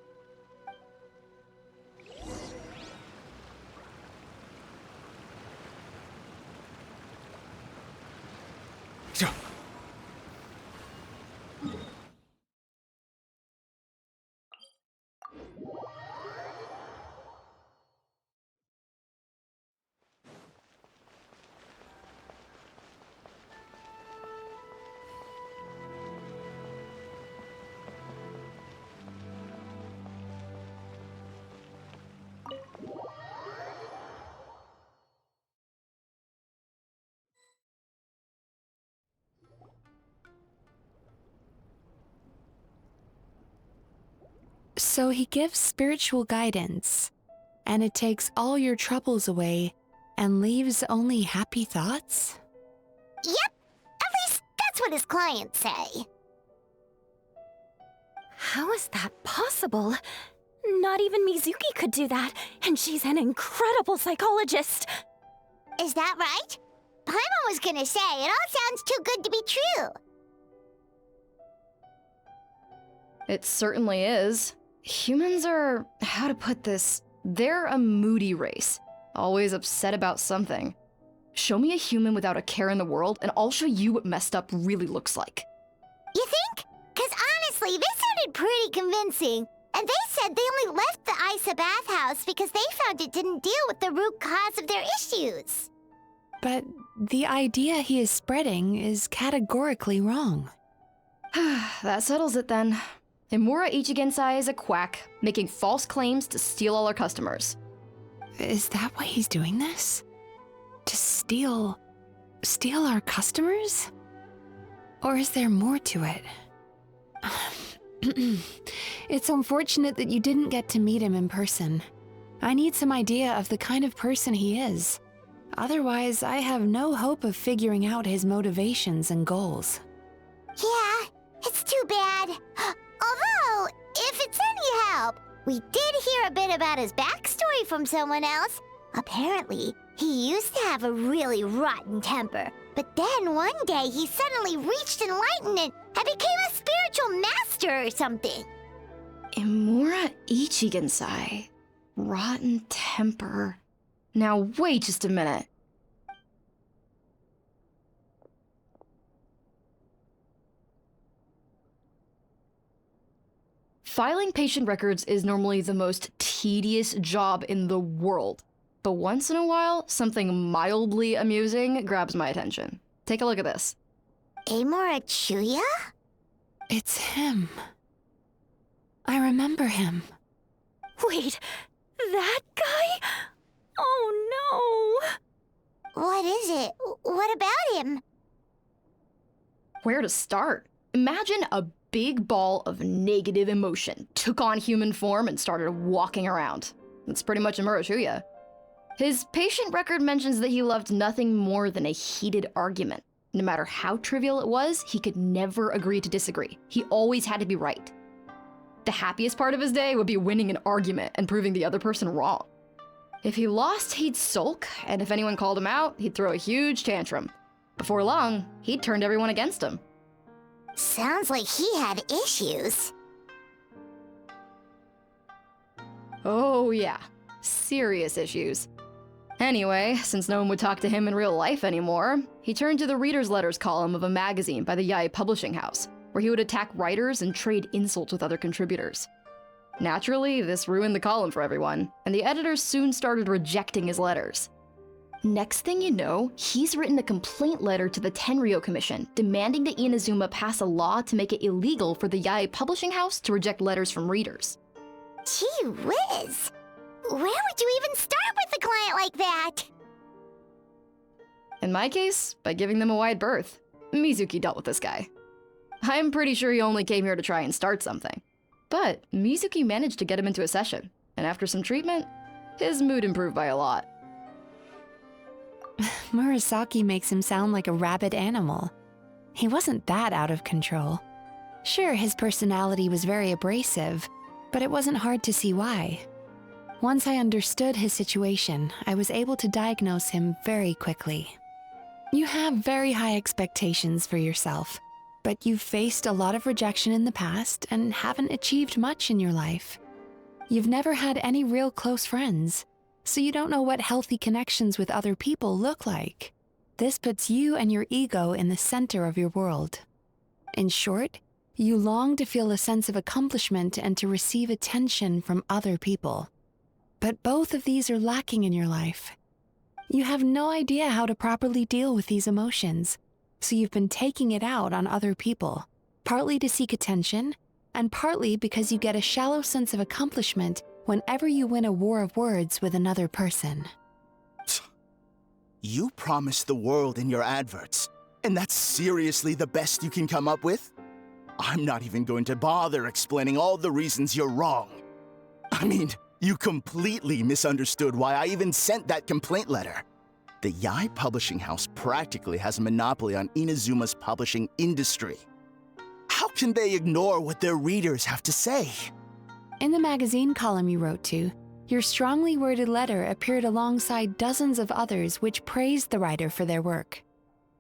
So he gives spiritual guidance, and it takes all your troubles away and leaves only happy thoughts? Yep! At least that's what his clients say. How is that possible? Not even Mizuki could do that, and she's an incredible psychologist. Is that right? Paimon was gonna say, it all sounds too good to be true. It certainly is. Humans are, how to put this, they're a moody race. Always upset about something. Show me a human without a care in the world, and I'll show you what messed up really looks like. You think? 'Cause honestly, they sounded pretty convincing. And they said they only left the Aisa Bathhouse because they found it didn't deal with the root cause of their issues. But the idea he is spreading is categorically wrong. That settles it then. Emura Ichigensai is a quack, making false claims to steal all our customers. Is that why he's doing this? To steal our customers? Or is there more to it? It's unfortunate that you didn't get to meet him in person. I need some idea of the kind of person he is. Otherwise, I have no hope of figuring out his motivations and goals. Yeah, it's too bad. Although, if it's any help, we did hear a bit about his backstory from someone else. Apparently, he used to have a really rotten temper. But then one day he suddenly reached enlightenment and became a spiritual master or something. Emura Ichigensai. Rotten temper. Now wait just a minute. Filing patient records is normally the most tedious job in the world. But once in a while, something mildly amusing grabs my attention. Take a look at this. Amora Chuya? It's him. I remember him. Wait, that guy? Oh no! What is it? What about him? Where to start? Imagine a big ball of negative emotion took on human form and started walking around. That's pretty much Amora Chuya. His patient record mentions that he loved nothing more than a heated argument. No matter how trivial it was, he could never agree to disagree. He always had to be right. The happiest part of his day would be winning an argument and proving the other person wrong. If he lost, he'd sulk, and if anyone called him out, he'd throw a huge tantrum. Before long, he'd turned everyone against him. Sounds like he had issues. Oh yeah, serious issues. Anyway, since no one would talk to him in real life anymore, he turned to the reader's letters column of a magazine by the Yae Publishing House, where he would attack writers and trade insults with other contributors. Naturally, this ruined the column for everyone, and the editors soon started rejecting his letters. Next thing you know, he's written a complaint letter to the Tenryou Commission, demanding that Inazuma pass a law to make it illegal for the Yae Publishing House to reject letters from readers. Gee whiz! Where would you even start with a client like that? In my case, by giving them a wide berth. Mizuki dealt with this guy. I'm pretty sure he only came here to try and start something. But Mizuki managed to get him into a session, and after some treatment, his mood improved by a lot. Murasaki makes him sound like a rabid animal. He wasn't that out of control. Sure, his personality was very abrasive, but it wasn't hard to see why. Once I understood his situation, I was able to diagnose him very quickly. You have very high expectations for yourself, but you've faced a lot of rejection in the past and haven't achieved much in your life. You've never had any real close friends, so you don't know what healthy connections with other people look like. This puts you and your ego in the center of your world. In short, you long to feel a sense of accomplishment and to receive attention from other people. But both of these are lacking in your life. You have no idea how to properly deal with these emotions, so you've been taking it out on other people, partly to seek attention, and partly because you get a shallow sense of accomplishment whenever you win a war of words with another person. You promised the world in your adverts, and that's seriously the best you can come up with? I'm not even going to bother explaining all the reasons you're wrong. I mean, you completely misunderstood why I even sent that complaint letter. The Yae Publishing House practically has a monopoly on Inazuma's publishing industry. How can they ignore what their readers have to say? In the magazine column you wrote to, your strongly worded letter appeared alongside dozens of others which praised the writer for their work.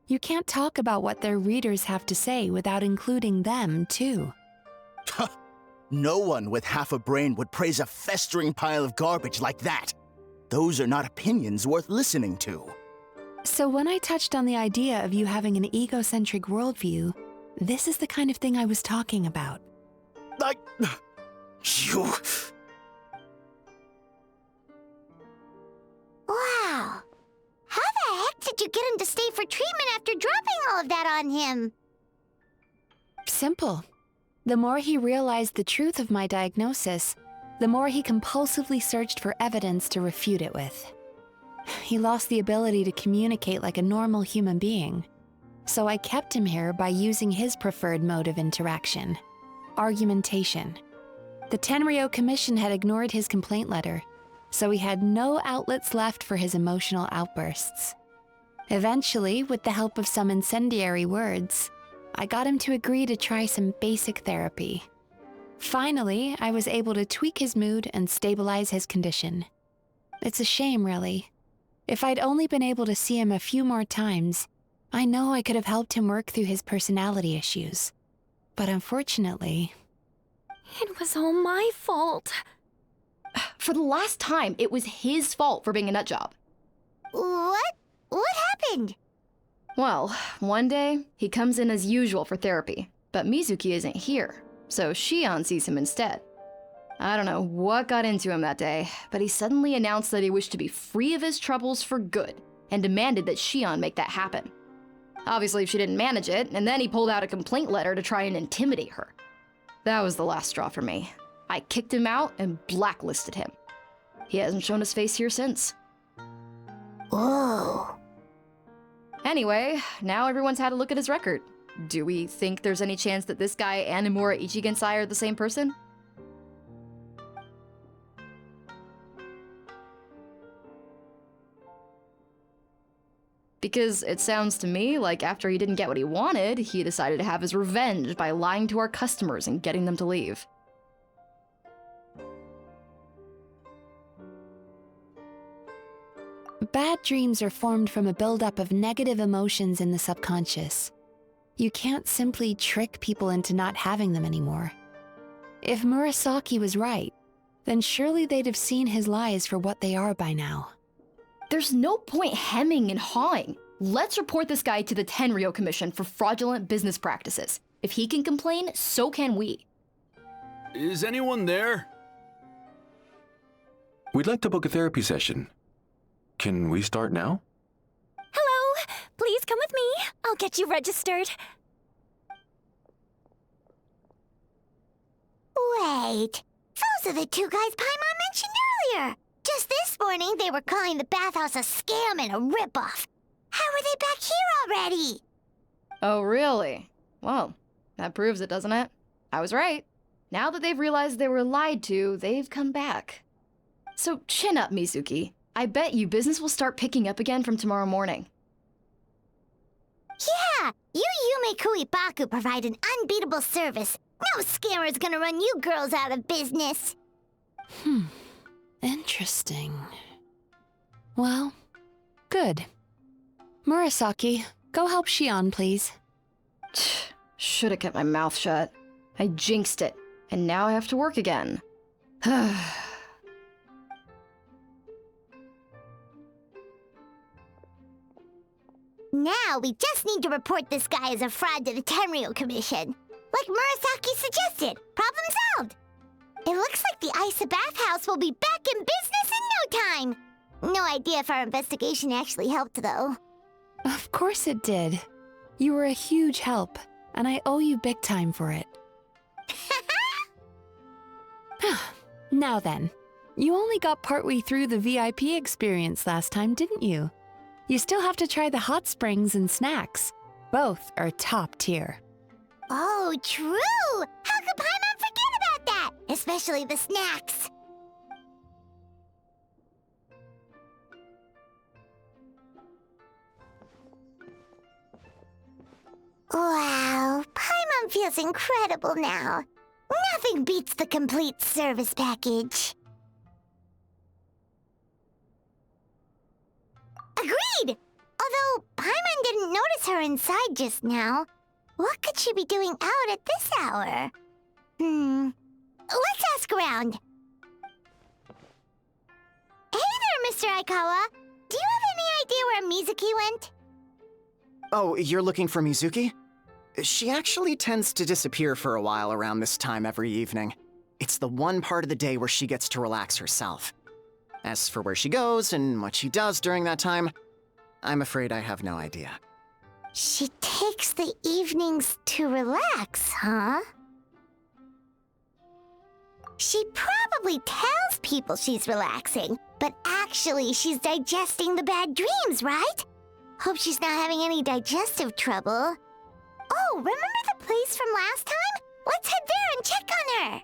You can't talk about what their readers have to say without including them, too. No one with half a brain would praise a festering pile of garbage like that. Those are not opinions worth listening to. So when I touched on the idea of you having an egocentric worldview, this is the kind of thing I was talking about. You... Wow. How the heck did you get him to stay for treatment after dropping all of that on him? Simple. The more he realized the truth of my diagnosis, the more he compulsively searched for evidence to refute it with. He lost the ability to communicate like a normal human being. So I kept him here by using his preferred mode of interaction, argumentation. The Tenryou Commission had ignored his complaint letter, so he had no outlets left for his emotional outbursts. Eventually, with the help of some incendiary words, I got him to agree to try some basic therapy. Finally, I was able to tweak his mood and stabilize his condition. It's a shame, really. If I'd only been able to see him a few more times, I know I could have helped him work through his personality issues. But unfortunately... It was all my fault. For the last time, it was his fault for being a nutjob. What? What happened? Well, one day, he comes in as usual for therapy, but Mizuki isn't here, so Shion sees him instead. I don't know what got into him that day, but he suddenly announced that he wished to be free of his troubles for good, and demanded that Shion make that happen. Obviously, she didn't manage it, and then he pulled out a complaint letter to try and intimidate her. That was the last straw for me. I kicked him out and blacklisted him. He hasn't shown his face here since. Whoa. Anyway, now everyone's had a look at his record. Do we think there's any chance that this guy and Imura Ichigensai are the same person? Because it sounds to me like after he didn't get what he wanted, he decided to have his revenge by lying to our customers and getting them to leave. Bad dreams are formed from a buildup of negative emotions in the subconscious. You can't simply trick people into not having them anymore. If Murasaki was right, then surely they'd have seen his lies for what they are by now. There's no point hemming and hawing. Let's report this guy to the Tenryo Commission for fraudulent business practices. If he can complain, so can we. Is anyone there? We'd like to book a therapy session. Can we start now? Hello! Please come with me. I'll get you registered. Wait. Those are the two guys Paimon mentioned earlier. Just this morning, they were calling the Bathhouse a scam and a ripoff. How are they back here already? Oh, really? Well, that proves it, doesn't it? I was right. Now that they've realized they were lied to, they've come back. So chin up, Mizuki. I bet you business will start picking up again from tomorrow morning. Yeah! You Yume Kuibaku provide an unbeatable service. No scammer's gonna run you girls out of business. Interesting. Well, good. Murasaki, go help Shion, please. Should have kept my mouth shut. I jinxed it, and now I have to work again. Now we just need to report this guy as a fraud to the Tenryo Commission. Like Murasaki suggested. Problem solved. It looks like the Aisa Bathhouse will be back in business in no time. No idea if our investigation actually helped, though. Of course it did. You were a huge help, and I owe you big time for it. Now then, you only got partway through the VIP experience last time, didn't you? You still have to try the hot springs and snacks. Both are top tier. Oh, true! How could Paimon forget about that? Especially the snacks. Wow, Paimon feels incredible now. Nothing beats the complete service package. Agreed! Although Paimon didn't notice her inside just now. What could she be doing out at this hour? Let's ask around. Hey there, Mr. Aikawa. Do you have any idea where Mizuki went? Oh, you're looking for Mizuki? She actually tends to disappear for a while around this time every evening. It's the one part of the day where she gets to relax herself. As for where she goes and what she does during that time, I'm afraid I have no idea. She takes the evenings to relax, huh? She probably tells people she's relaxing, but actually she's digesting the bad dreams, right? Hope she's not having any digestive trouble. Oh, remember the place from last time? Let's head there and check on her!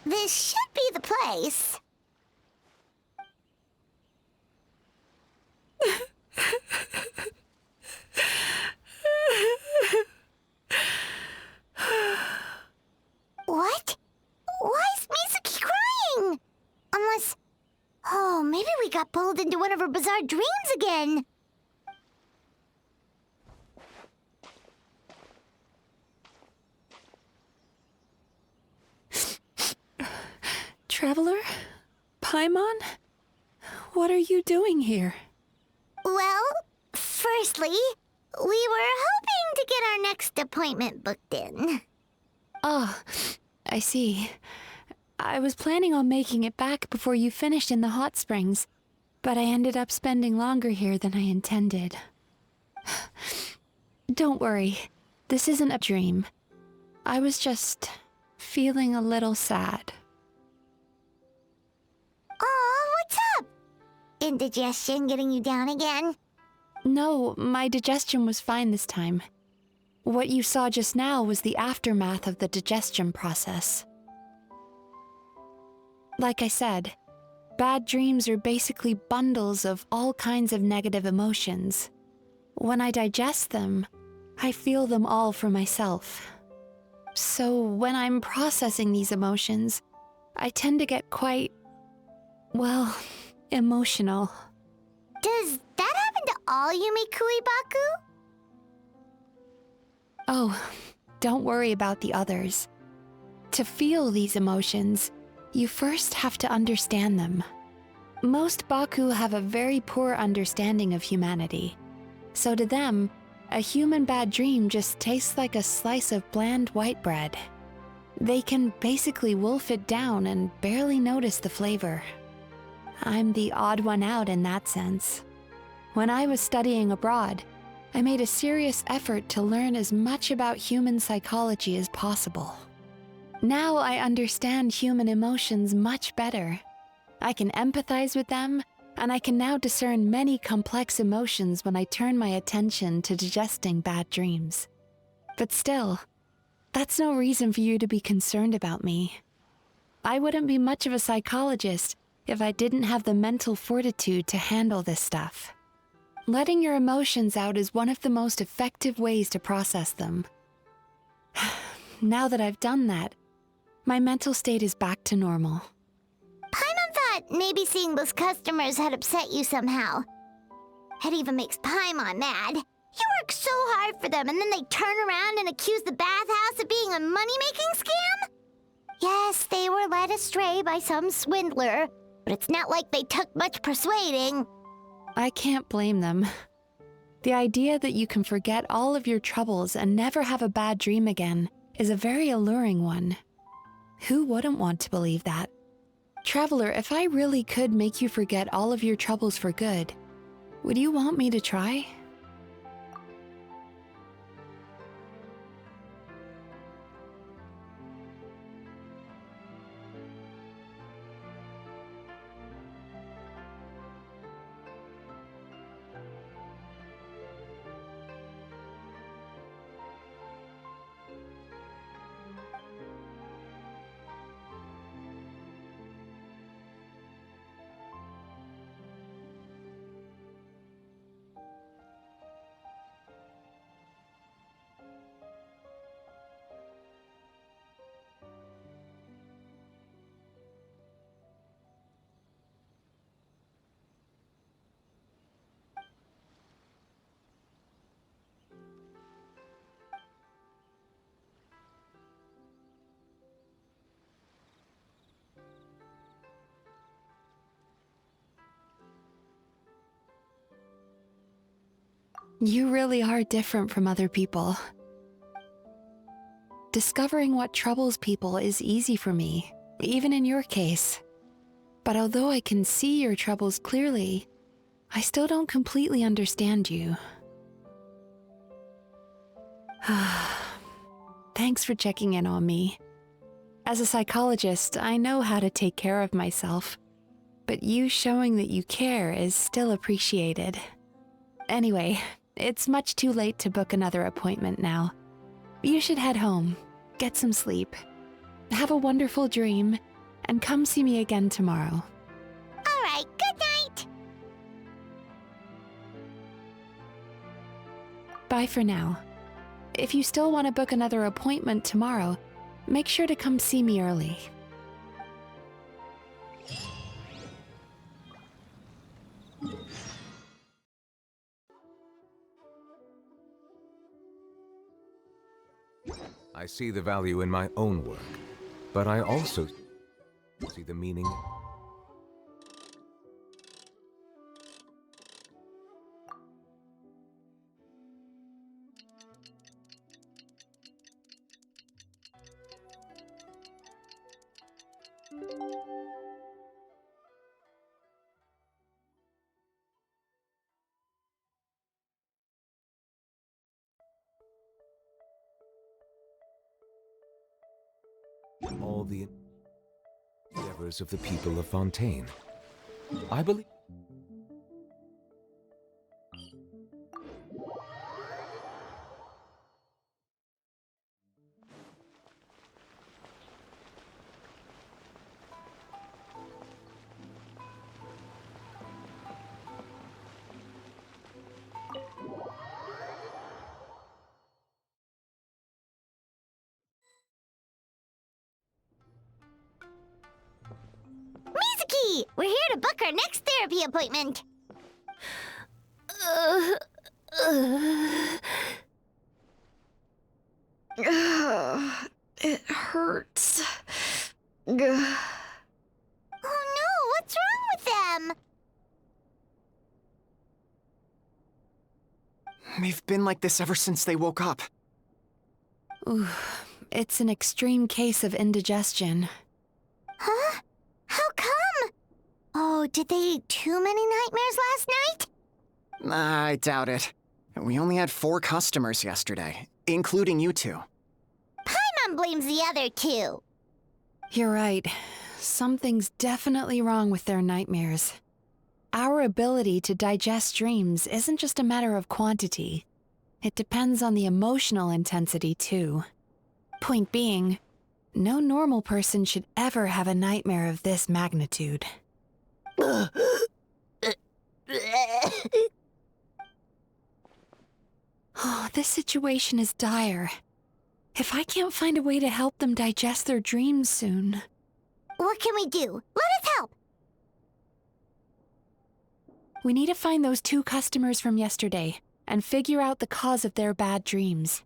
This should be the place. What? Why is Mizuki crying? Unless... Oh, maybe we got pulled into one of her bizarre dreams again. Traveler? Paimon? What are you doing here? Well, firstly, we were hoping to get our next appointment booked in. Oh, I see. I was planning on making it back before you finished in the hot springs, but I ended up spending longer here than I intended. Don't worry, this isn't a dream. I was just feeling a little sad. Oh, what's up? Indigestion getting you down again? No, my digestion was fine this time. What you saw just now was the aftermath of the digestion process. Like I said, bad dreams are basically bundles of all kinds of negative emotions. When I digest them, I feel them all for myself. So when I'm processing these emotions, I tend to get quite, well, emotional. Does that happen to all Yumikui Baku? Oh, don't worry about the others. To feel these emotions, you first have to understand them. Most Baku have a very poor understanding of humanity. So to them, a human bad dream just tastes like a slice of bland white bread. They can basically wolf it down and barely notice the flavor. I'm the odd one out in that sense. When I was studying abroad, I made a serious effort to learn as much about human psychology as possible. Now I understand human emotions much better. I can empathize with them, and I can now discern many complex emotions when I turn my attention to digesting bad dreams. But still, that's no reason for you to be concerned about me. I wouldn't be much of a psychologist if I didn't have the mental fortitude to handle this stuff. Letting your emotions out is one of the most effective ways to process them. Now that I've done that, my mental state is back to normal. Paimon thought maybe seeing those customers had upset you somehow. It even makes Paimon mad. You work so hard for them and then they turn around and accuse the Bathhouse of being a money-making scam? Yes, they were led astray by some swindler, but it's not like they took much persuading. I can't blame them. The idea that you can forget all of your troubles and never have a bad dream again is a very alluring one. Who wouldn't want to believe that? Traveler, if I really could make you forget all of your troubles for good, would you want me to try? You really are different from other people. Discovering what troubles people is easy for me, even in your case. But although I can see your troubles clearly, I still don't completely understand you. Thanks for checking in on me. As a psychologist, I know how to take care of myself, but you showing that you care is still appreciated. Anyway, it's much too late to book another appointment now. You should head home, get some sleep, have a wonderful dream, and come see me again tomorrow. All right, good night. Bye for now. If you still want to book another appointment tomorrow, make sure to come see me early. I see the value in my own work, but I also see the meaning. All the endeavors of the people of Fontaine. I believe. Mizuki, we're here to book our next therapy appointment. It hurts. Oh no, what's wrong with them? They've been like this ever since they woke up. Ooh, it's an extreme case of indigestion. Huh? How come? Oh, did they eat too many nightmares last night? I doubt it. We only had 4 customers yesterday, including you two. Paimon blames the other 2. You're right. Something's definitely wrong with their nightmares. Our ability to digest dreams isn't just a matter of quantity. It depends on the emotional intensity, too. Point being, no normal person should ever have a nightmare of this magnitude. Oh, this situation is dire. If I can't find a way to help them digest their dreams soon... What can we do? Let us help! We need to find those 2 customers from yesterday and figure out the cause of their bad dreams.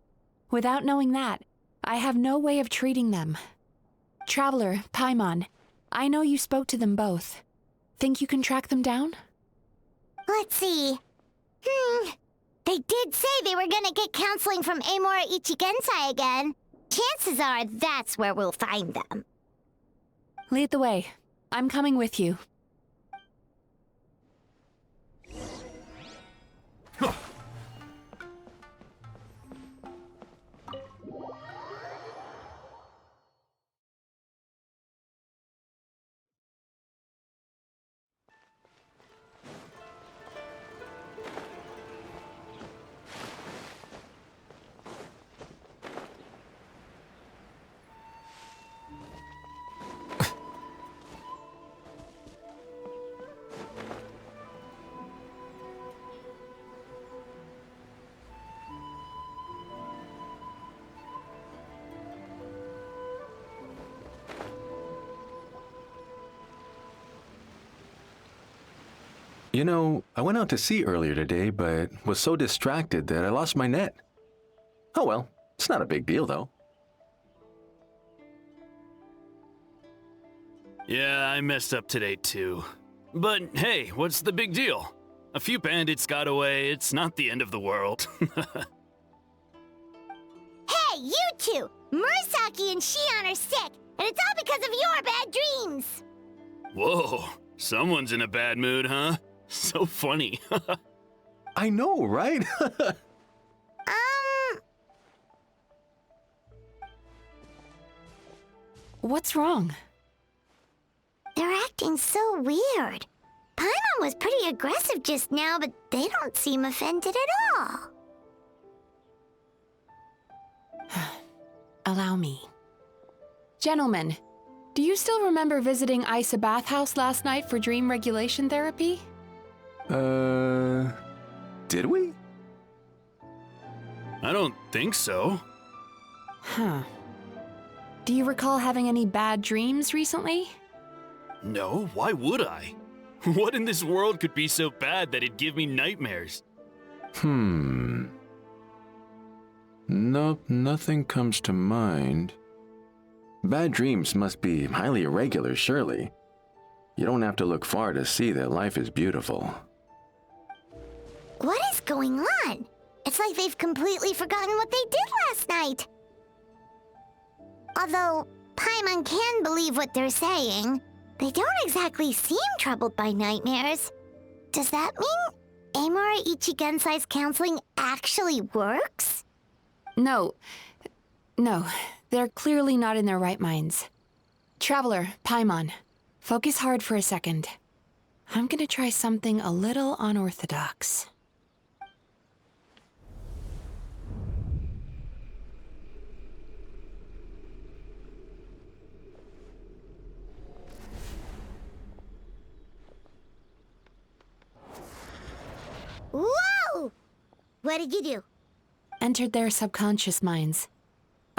Without knowing that, I have no way of treating them. Traveler, Paimon, I know you spoke to them both. Think you can track them down? Let's see. They did say they were gonna get counseling from Amora Ichigensai again. Chances are that's where we'll find them. Lead the way. I'm coming with you. You know, I went out to sea earlier today, but was so distracted that I lost my net. Oh well, it's not a big deal though. Yeah, I messed up today too. But hey, what's the big deal? A few bandits got away, it's not the end of the world. Hey, you two! Murasaki and Shion are sick, and it's all because of your bad dreams! Whoa, someone's in a bad mood, huh? So funny. I know, right? What's wrong? They're acting so weird. Paimon was pretty aggressive just now, but they don't seem offended at all. Allow me. Gentlemen, Do you still remember visiting Aisa Bathhouse last night for dream regulation therapy? Did we? I don't think so. Huh. Do you recall having any bad dreams recently? No, why would I? What in this world could be so bad that it'd give me nightmares? Nope, nothing comes to mind. Bad dreams must be highly irregular, surely. You don't have to look far to see that life is beautiful. What is going on? It's like they've completely forgotten what they did last night. Although Paimon can believe what they're saying, they don't exactly seem troubled by nightmares. Does that mean Amora Ichigensai's counseling actually works? No, they're clearly not in their right minds. Traveler, Paimon, focus hard for a second. I'm gonna try something a little unorthodox. Whoa! What did you do? Entered their subconscious minds.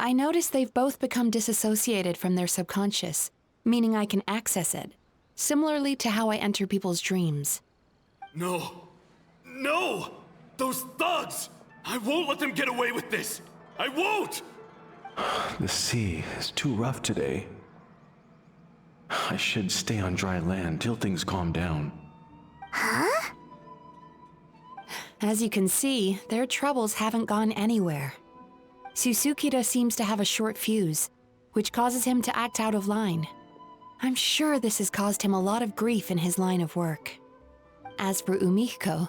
I noticed they've both become disassociated from their subconscious, meaning I can access it, similarly to how I enter people's dreams. No! No! Those thugs! I won't let them get away with this! I won't! The sea is too rough today. I should stay on dry land till things calm down. Huh? As you can see, their troubles haven't gone anywhere. Susukira seems to have a short fuse, which causes him to act out of line. I'm sure this has caused him a lot of grief in his line of work. As for Umihiko,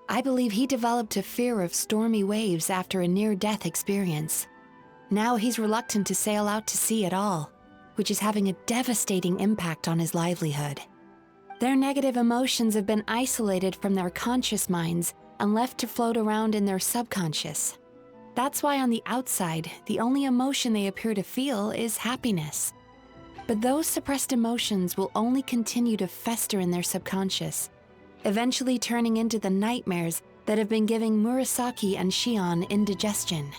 I believe he developed a fear of stormy waves after a near-death experience. Now he's reluctant to sail out to sea at all, which is having a devastating impact on his livelihood. Their negative emotions have been isolated from their conscious minds and left to float around in their subconscious. That's why on the outside, the only emotion they appear to feel is happiness. But those suppressed emotions will only continue to fester in their subconscious, eventually turning into the nightmares that have been giving Murasaki and Shion indigestion.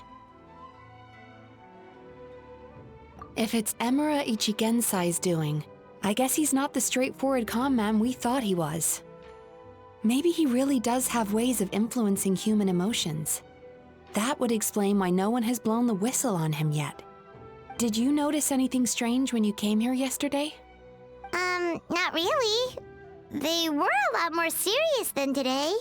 If it's Emura Ichigensai's doing, I guess he's not the straightforward calm man we thought he was. Maybe he really does have ways of influencing human emotions. That would explain why no one has blown the whistle on him yet. Did you notice anything strange when you came here yesterday? Not really. They were a lot more serious than today.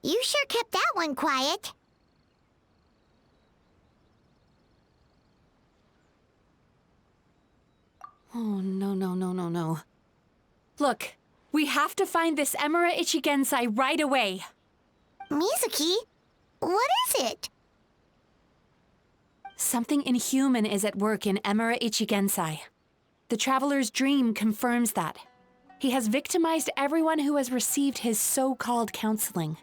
You sure kept that one quiet. Oh, no. Look, we have to find this Emura Ichigensai right away. Mizuki, what is it? Something inhuman is at work in Emura Ichigensai. The Traveler's dream confirms that. He has victimized everyone who has received his so-called counseling.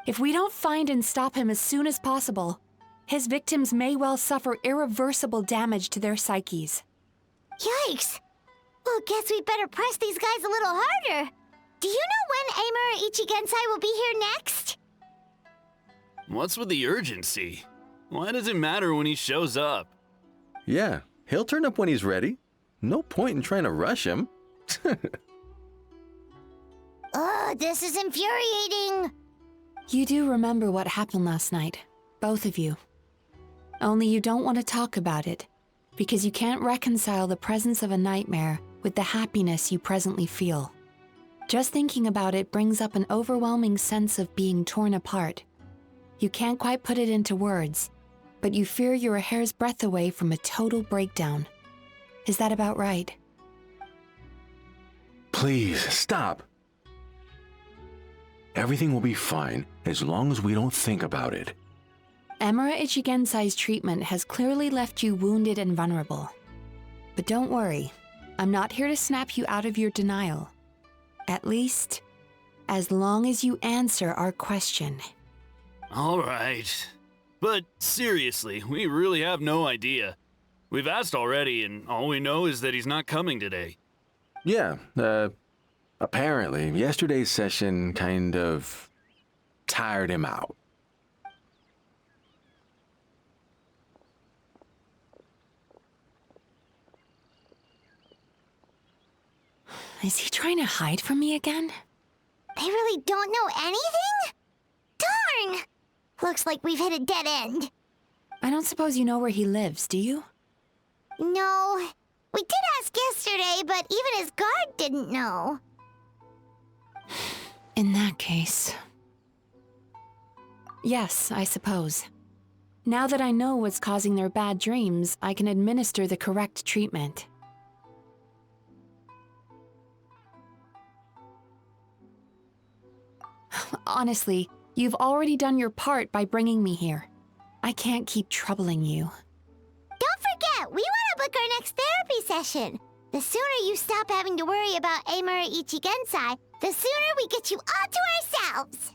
If we don't find and stop him as soon as possible, his victims may well suffer irreversible damage to their psyches. Yikes! Well, guess we better press these guys a little harder. Do you know when Amura Ichigensai will be here next? What's with the urgency? Why does it matter when he shows up? Yeah, he'll turn up when he's ready. No point in trying to rush him. Ugh, this is infuriating. You do remember what happened last night, both of you. Only you don't want to talk about it, because you can't reconcile the presence of a nightmare with the happiness you presently feel. Just thinking about it brings up an overwhelming sense of being torn apart. You can't quite put it into words, but you fear you're a hair's breadth away from a total breakdown. Is that about right? Please, stop. Everything will be fine as long as we don't think about it. Emura Ichigensai's treatment has clearly left you wounded and vulnerable. But don't worry, I'm not here to snap you out of your denial. At least, as long as you answer our question. All right. But seriously, we really have no idea. We've asked already, and all we know is that he's not coming today. Yeah, apparently, yesterday's session kind of tired him out. Is he trying to hide from me again? They really don't know anything? Darn! Looks like we've hit a dead end. I don't suppose you know where he lives, do you? No. We did ask yesterday, but even his guard didn't know. In that case... Yes, I suppose. Now that I know what's causing their bad dreams, I can administer the correct treatment. Honestly, you've already done your part by bringing me here. I can't keep troubling you. Don't forget, we want to book our next therapy session. The sooner you stop having to worry about Amura Ichigensai, the sooner we get you all to ourselves.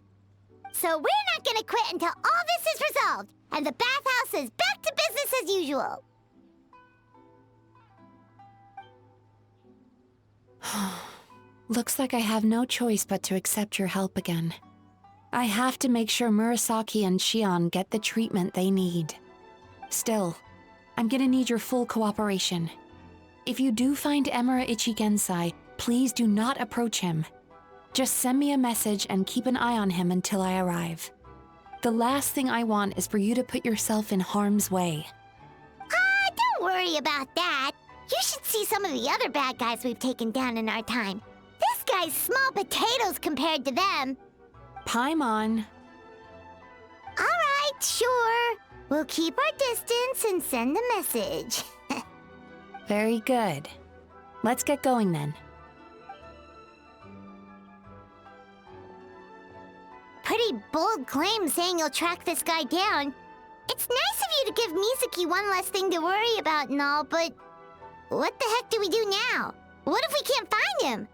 So we're not gonna quit until all this is resolved, and the bathhouse is back to business as usual. Looks like I have no choice but to accept your help again. I have to make sure Murasaki and Shion get the treatment they need. Still, I'm gonna need your full cooperation. If you do find Emura Ichigensai, please do not approach him. Just send me a message and keep an eye on him until I arrive. The last thing I want is for you to put yourself in harm's way. Don't worry about that. You should see some of the other bad guys we've taken down in our time. This guy's small potatoes compared to them. Paimon. Alright, sure. We'll keep our distance and send the message. Very good. Let's get going then. Pretty bold claim saying you'll track this guy down. It's nice of you to give Mizuki one less thing to worry about and all, but what the heck do we do now? What if we can't find him?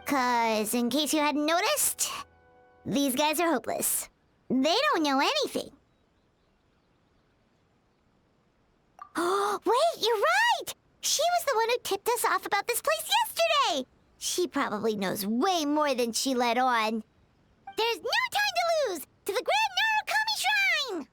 'Cause, in case you hadn't noticed, these guys are hopeless. They don't know anything. Oh, wait, you're right! She was the one who tipped us off about this place yesterday! She probably knows way more than she let on. There's no time to lose! To the Grand Narukami Shrine!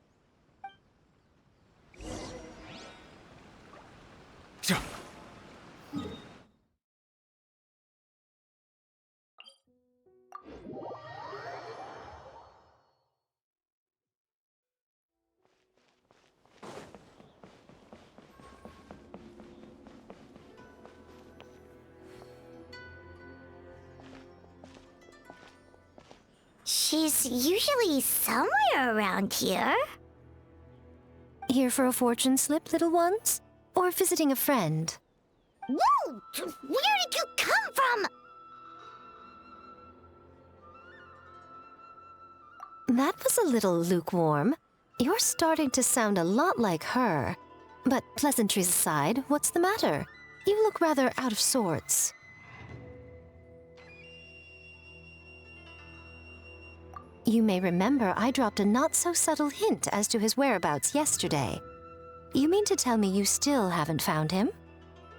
She's usually somewhere around here. Here for a fortune slip, little ones? Or visiting a friend? Whoa! Where did you come from? That was a little lukewarm. You're starting to sound a lot like her. But pleasantries aside, what's the matter? You look rather out of sorts. You may remember I dropped a not-so-subtle hint as to his whereabouts yesterday. You mean to tell me you still haven't found him?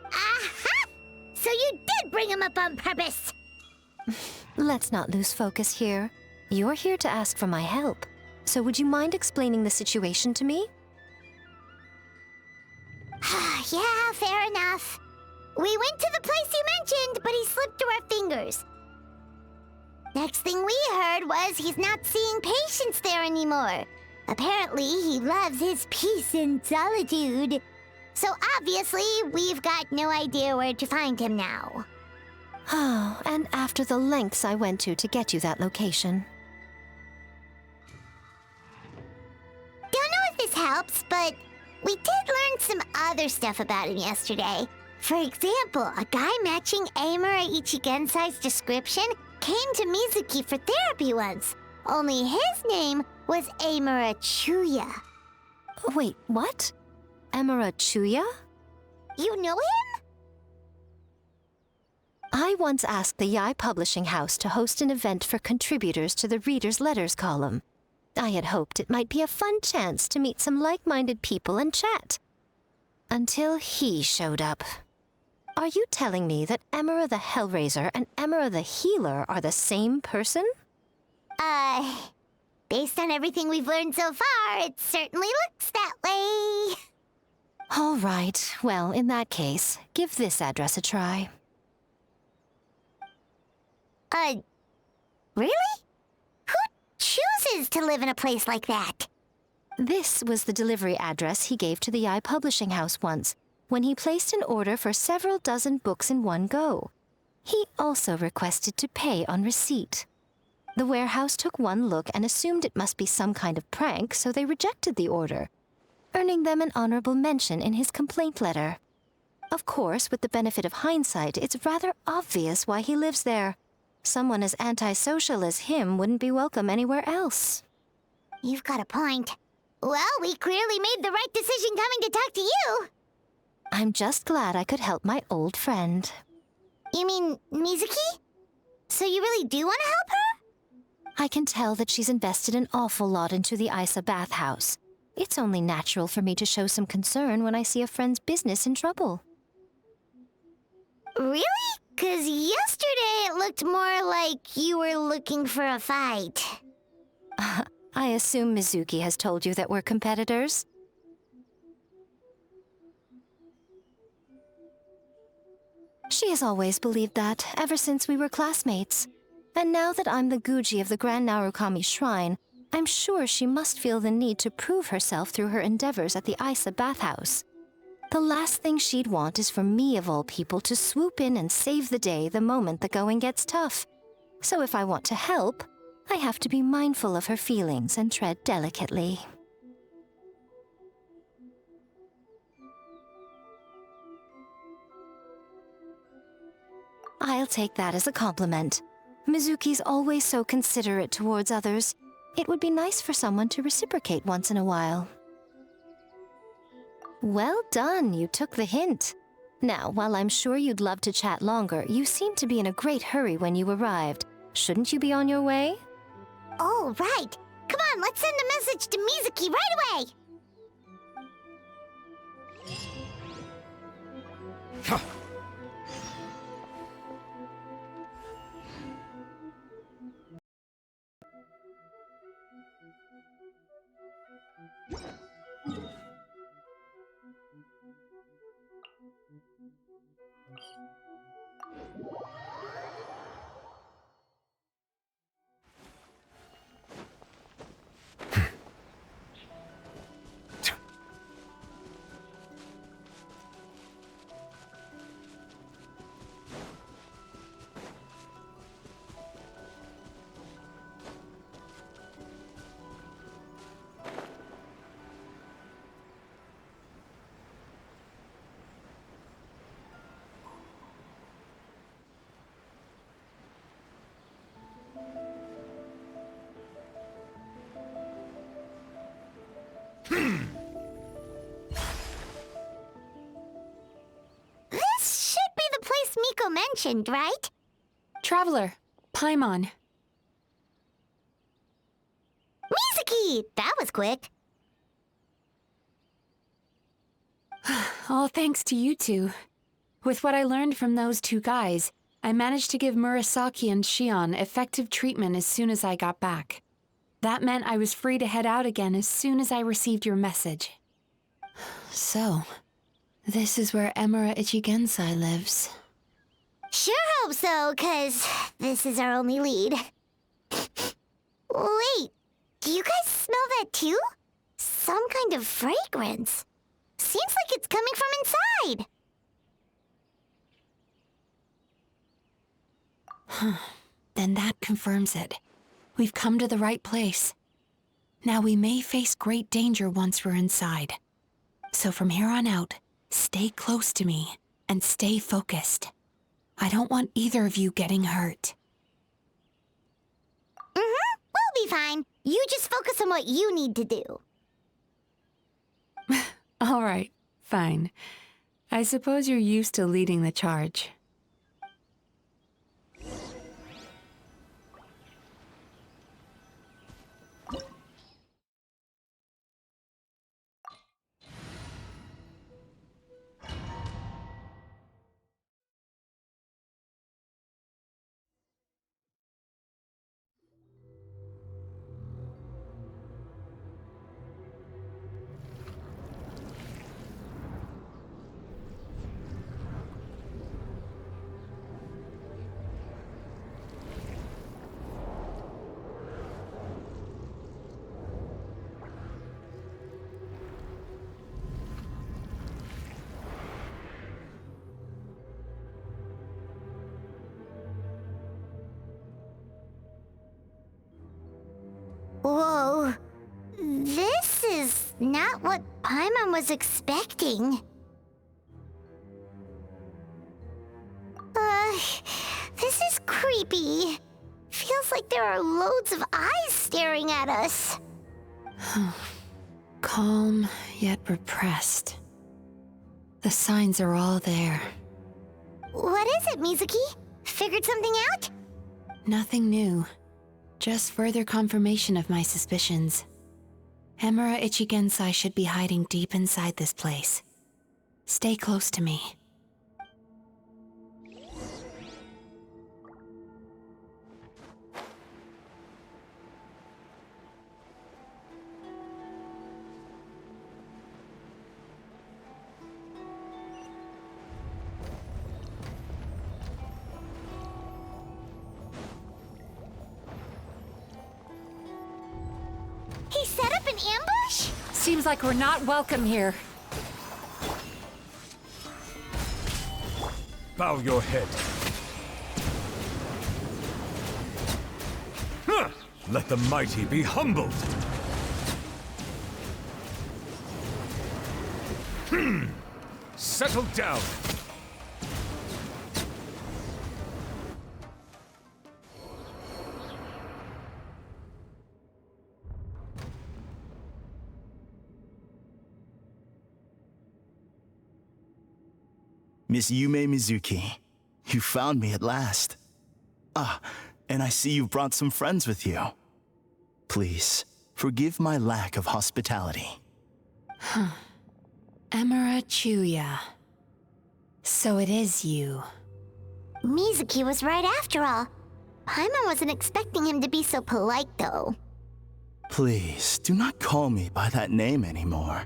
Aha! So you did bring him up on purpose! Let's not lose focus here. You're here to ask for my help. So would you mind explaining the situation to me? Yeah, fair enough. We went to the place you mentioned, but he slipped through our fingers. Next thing we heard was he's not seeing patients there anymore. Apparently, he loves his peace and solitude. So obviously, we've got no idea where to find him now. Oh, and after the lengths I went to get you that location. Don't know if this helps, but we did learn some other stuff about him yesterday. For example, a guy matching Amura Ichigensai's description came to Mizuki for therapy once. Only his name was Amura Chuya. Wait, what? Amura Chuya? You know him? I once asked the Yai Publishing House to host an event for contributors to the Reader's Letters column. I had hoped it might be a fun chance to meet some like-minded people and chat. Until he showed up. Are you telling me that Emera the Hellraiser and Emera the Healer are the same person? Based on everything we've learned so far, it certainly looks that way. All right, well, in that case, give this address a try. Really? Who chooses to live in a place like that? This was the delivery address he gave to the Yai Publishing House once, when he placed an order for several dozen books in one go. He also requested to pay on receipt. The warehouse took one look and assumed it must be some kind of prank, so they rejected the order, earning them an honorable mention in his complaint letter. Of course, with the benefit of hindsight, it's rather obvious why he lives there. Someone as antisocial as him wouldn't be welcome anywhere else. You've got a point. Well, we clearly made the right decision coming to talk to you. I'm just glad I could help my old friend. You mean Mizuki? So you really do want to help her? I can tell that she's invested an awful lot into the Aisa Bathhouse. It's only natural for me to show some concern when I see a friend's business in trouble. Really? 'Cause yesterday it looked more like you were looking for a fight. I assume Mizuki has told you that we're competitors? She has always believed that, ever since we were classmates. And now that I'm the Guji of the Grand Narukami Shrine, I'm sure she must feel the need to prove herself through her endeavors at the Aisa Bathhouse. The last thing she'd want is for me, of all people, to swoop in and save the day the moment the going gets tough. So if I want to help, I have to be mindful of her feelings and tread delicately. I'll take that as a compliment. Mizuki's always so considerate towards others. It would be nice for someone to reciprocate once in a while. Well done, you took the hint. Now, while I'm sure you'd love to chat longer, you seemed to be in a great hurry when you arrived. Shouldn't you be on your way? Oh, right. Come on, let's send a message to Mizuki right away. This should be the place Miko mentioned, right? Traveler, Paimon. Mizuki! That was quick. All thanks to you two. With what I learned from those two guys, I managed to give Murasaki and Shion effective treatment as soon as I got back. That meant I was free to head out again as soon as I received your message. So, this is where Emera Ichigensai lives. Sure hope so, 'cause this is our only lead. Wait, do you guys smell that too? Some kind of fragrance. Seems like it's coming from inside. Then that confirms it. We've come to the right place. Now we may face great danger once we're inside. So from here on out, stay close to me and stay focused. I don't want either of you getting hurt. We'll be fine. You just focus on what you need to do. All right, fine. I suppose you're used to leading the charge. Not what Paimon was expecting. This is creepy. Feels like there are loads of eyes staring at us. Calm, yet repressed. The signs are all there. What is it, Mizuki? Figured something out? Nothing new. Just further confirmation of my suspicions. Emura Ichigensai should be hiding deep inside this place. Stay close to me. He set up an ambush? Seems like we're not welcome here. Bow your head. Huh! Let the mighty be humbled. Settle down. Miss Yume Mizuki, you found me at last. Ah, and I see you've brought some friends with you. Please, forgive my lack of hospitality. Emura Chuya. So it is you. Mizuki was right after all. Paimon wasn't expecting him to be so polite, though. Please, do not call me by that name anymore.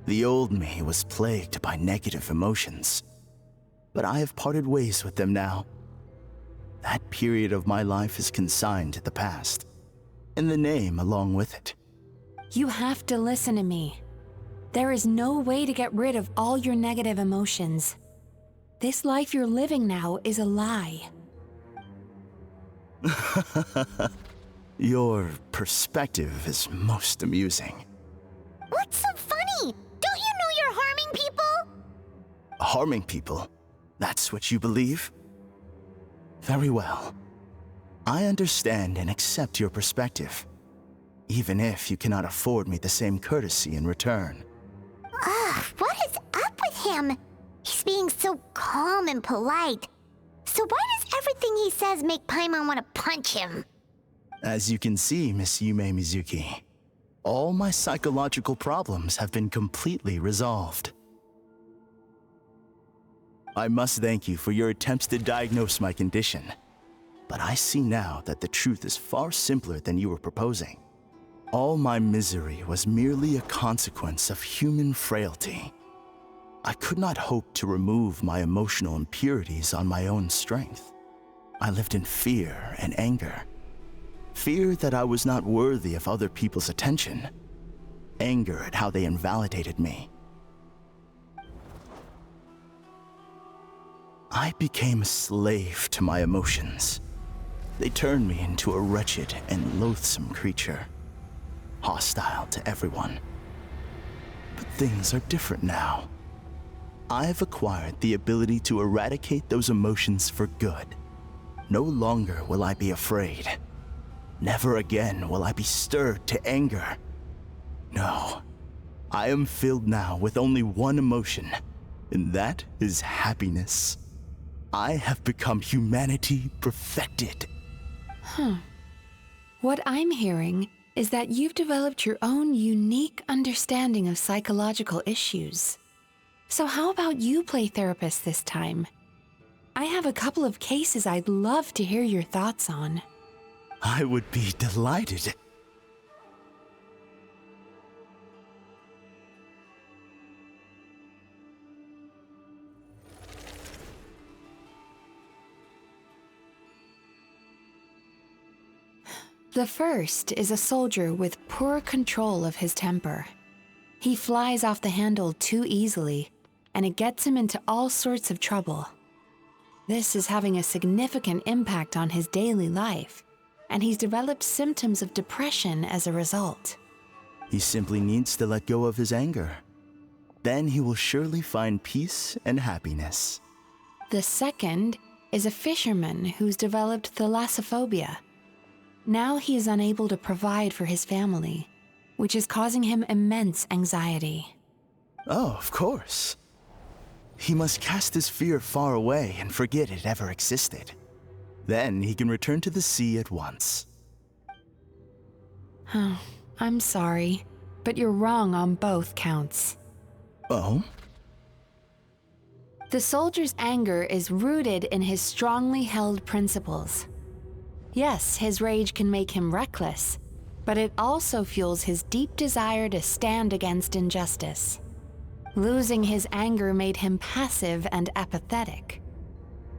The old me was plagued by negative emotions. But I have parted ways with them now. That period of my life is consigned to the past, and the name along with it. You have to listen to me. There is no way to get rid of all your negative emotions. This life you're living now is a lie. Your perspective is most amusing. What's so funny? Don't you know you're harming people? Harming people? That's what you believe? Very well. I understand and accept your perspective, even if you cannot afford me the same courtesy in return. What is up with him? He's being so calm and polite. So why does everything he says make Paimon want to punch him? As you can see, Miss Yume Mizuki, all my psychological problems have been completely resolved. I must thank you for your attempts to diagnose my condition, but I see now that the truth is far simpler than you were proposing. All my misery was merely a consequence of human frailty. I could not hope to remove my emotional impurities on my own strength. I lived in fear and anger. Fear that I was not worthy of other people's attention. Anger at how they invalidated me. I became a slave to my emotions. They turned me into a wretched and loathsome creature, hostile to everyone. But things are different now. I've acquired the ability to eradicate those emotions for good. No longer will I be afraid. Never again will I be stirred to anger. No, I am filled now with only one emotion, and that is happiness. I have become humanity perfected. What I'm hearing is that you've developed your own unique understanding of psychological issues. So how about you play therapist this time? I have a couple of cases I'd love to hear your thoughts on. I would be delighted. The first is a soldier with poor control of his temper. He flies off the handle too easily, and it gets him into all sorts of trouble. This is having a significant impact on his daily life, and he's developed symptoms of depression as a result. He simply needs to let go of his anger. Then he will surely find peace and happiness. The second is a fisherman who's developed thalassophobia. Now he is unable to provide for his family, which is causing him immense anxiety. Oh, of course. He must cast his fear far away and forget it ever existed. Then he can return to the sea at once. Oh, I'm sorry, but you're wrong on both counts. Oh? The soldier's anger is rooted in his strongly held principles. Yes, his rage can make him reckless, but it also fuels his deep desire to stand against injustice. Losing his anger made him passive and apathetic.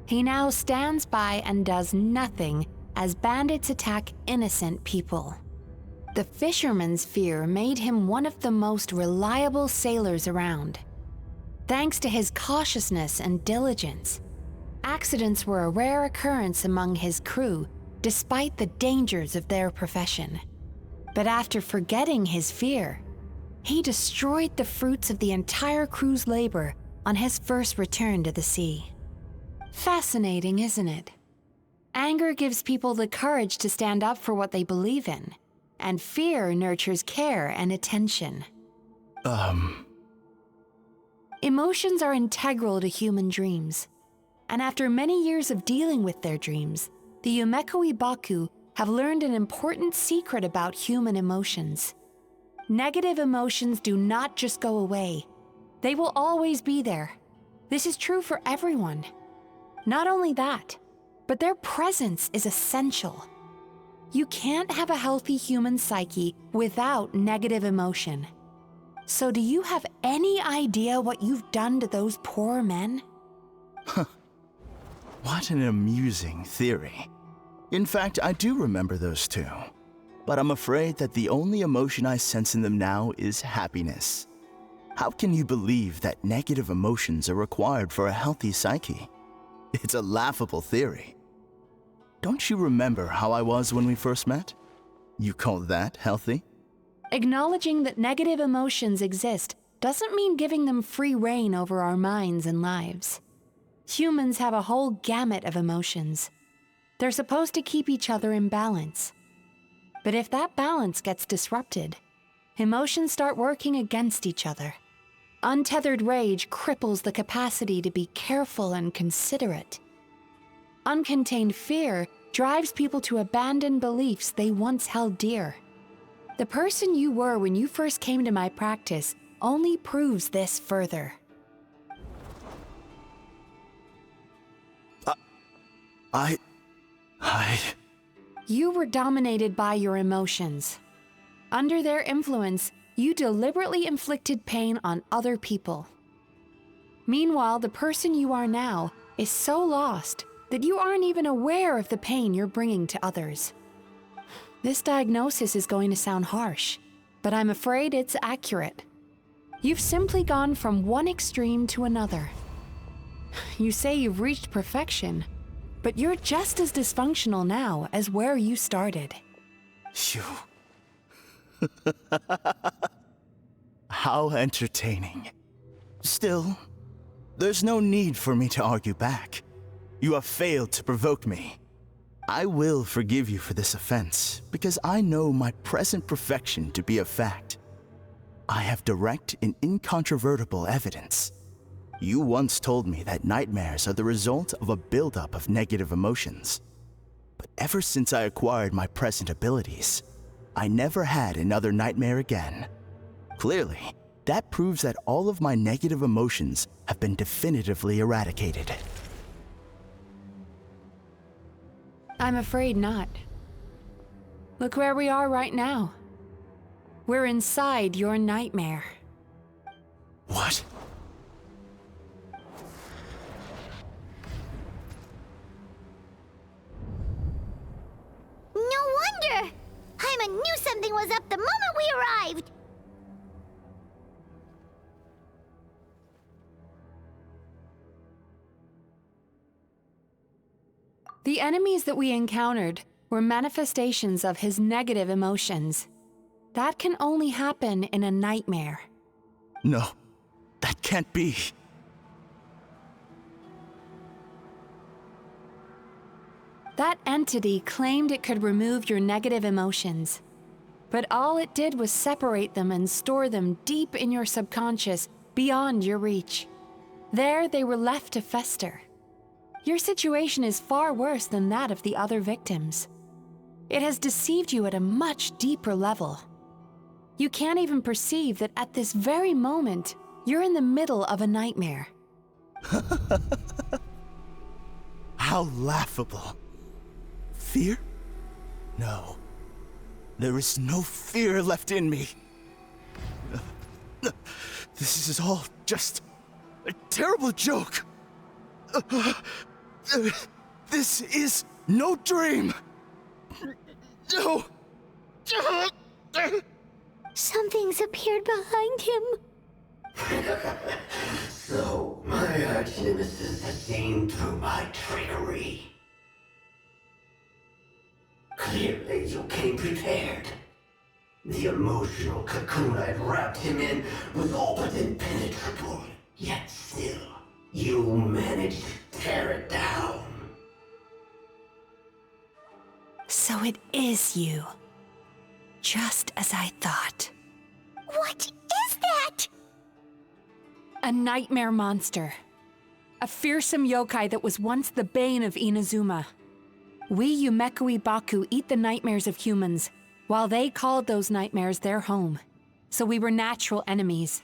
He now stands by and does nothing as bandits attack innocent people. The fisherman's fear made him one of the most reliable sailors around. Thanks to his cautiousness and diligence, accidents were a rare occurrence among his crew despite the dangers of their profession. But after forgetting his fear, he destroyed the fruits of the entire crew's labor on his first return to the sea. Fascinating, isn't it? Anger gives people the courage to stand up for what they believe in, and fear nurtures care and attention. Emotions are integral to human dreams, and after many years of dealing with their dreams, the Yumekoi Baku have learned an important secret about human emotions. Negative emotions do not just go away. They will always be there. This is true for everyone. Not only that, but their presence is essential. You can't have a healthy human psyche without negative emotion. So do you have any idea what you've done to those poor men? What an amusing theory. In fact, I do remember those two. But I'm afraid that the only emotion I sense in them now is happiness. How can you believe that negative emotions are required for a healthy psyche? It's a laughable theory. Don't you remember how I was when we first met? You call that healthy? Acknowledging that negative emotions exist doesn't mean giving them free rein over our minds and lives. Humans have a whole gamut of emotions. They're supposed to keep each other in balance. But if that balance gets disrupted, emotions start working against each other. Untethered rage cripples the capacity to be careful and considerate. Uncontained fear drives people to abandon beliefs they once held dear. The person you were when you first came to my practice only proves this further. You were dominated by your emotions. Under their influence, you deliberately inflicted pain on other people. Meanwhile, the person you are now is so lost that you aren't even aware of the pain you're bringing to others. This diagnosis is going to sound harsh, but I'm afraid it's accurate. You've simply gone from one extreme to another. You say you've reached perfection, but you're just as dysfunctional now as where you started. Phew. How entertaining. Still, there's no need for me to argue back. You have failed to provoke me. I will forgive you for this offense, because I know my present perfection to be a fact. I have direct and incontrovertible evidence. You once told me that nightmares are the result of a buildup of negative emotions. But ever since I acquired my present abilities, I never had another nightmare again. Clearly, that proves that all of my negative emotions have been definitively eradicated. I'm afraid not. Look where we are right now. We're inside your nightmare. What? No wonder! Paimon knew something was up the moment we arrived! The enemies that we encountered were manifestations of his negative emotions. That can only happen in a nightmare. No, that can't be. That entity claimed it could remove your negative emotions. But all it did was separate them and store them deep in your subconscious, beyond your reach. There, they were left to fester. Your situation is far worse than that of the other victims. It has deceived you at a much deeper level. You can't even perceive that at this very moment, you're in the middle of a nightmare. How laughable. Fear? No. There is no fear left in me. This is all just a terrible joke. This is no dream. No. Something's appeared behind him. So, my arch-nemesis has seen through my trickery. Clearly, you came prepared. The emotional cocoon I'd wrapped him in was all but impenetrable. Yet still, you managed to tear it down. So it is you. Just as I thought. What is that? A nightmare monster. A fearsome yokai that was once the bane of Inazuma. We Yumekui Baku eat the nightmares of humans, while they called those nightmares their home. So we were natural enemies.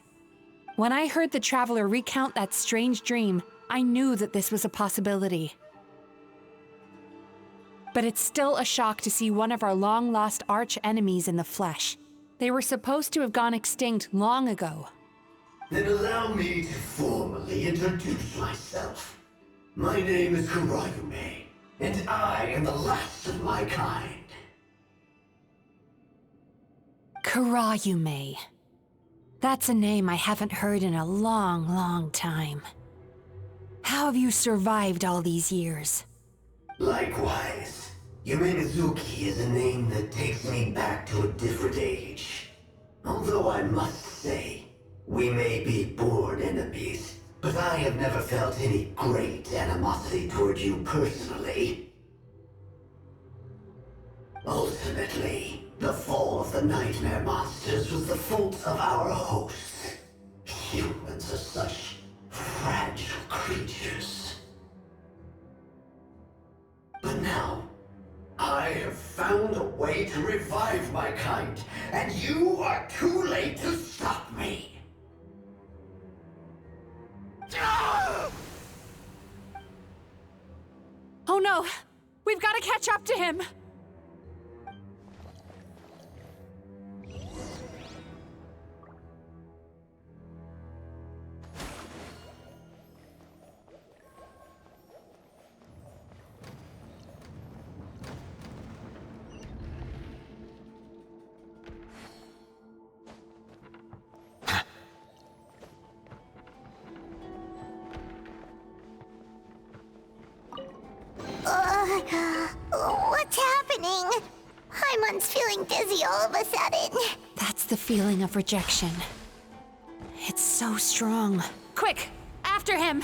When I heard the traveler recount that strange dream, I knew that this was a possibility. But it's still a shock to see one of our long-lost arch-enemies in the flesh. They were supposed to have gone extinct long ago. Then allow me to formally introduce myself. My name is Kurayume, and I am the last of my kind. Kurayume. That's a name I haven't heard in a long, long time. How have you survived all these years? Likewise. Yumenazuki is a name that takes me back to a different age. Although I must say, we may be born enemies, but I have never felt any great animosity toward you personally. Ultimately, the fall of the nightmare monsters was the fault of our hosts. Humans are such fragile creatures. But now, I have found a way to revive my kind, and you are too late to stop me! Oh no! We've got to catch up to him! What's happening? Haimon's feeling dizzy all of a sudden. That's the feeling of rejection. It's so strong. Quick! After him!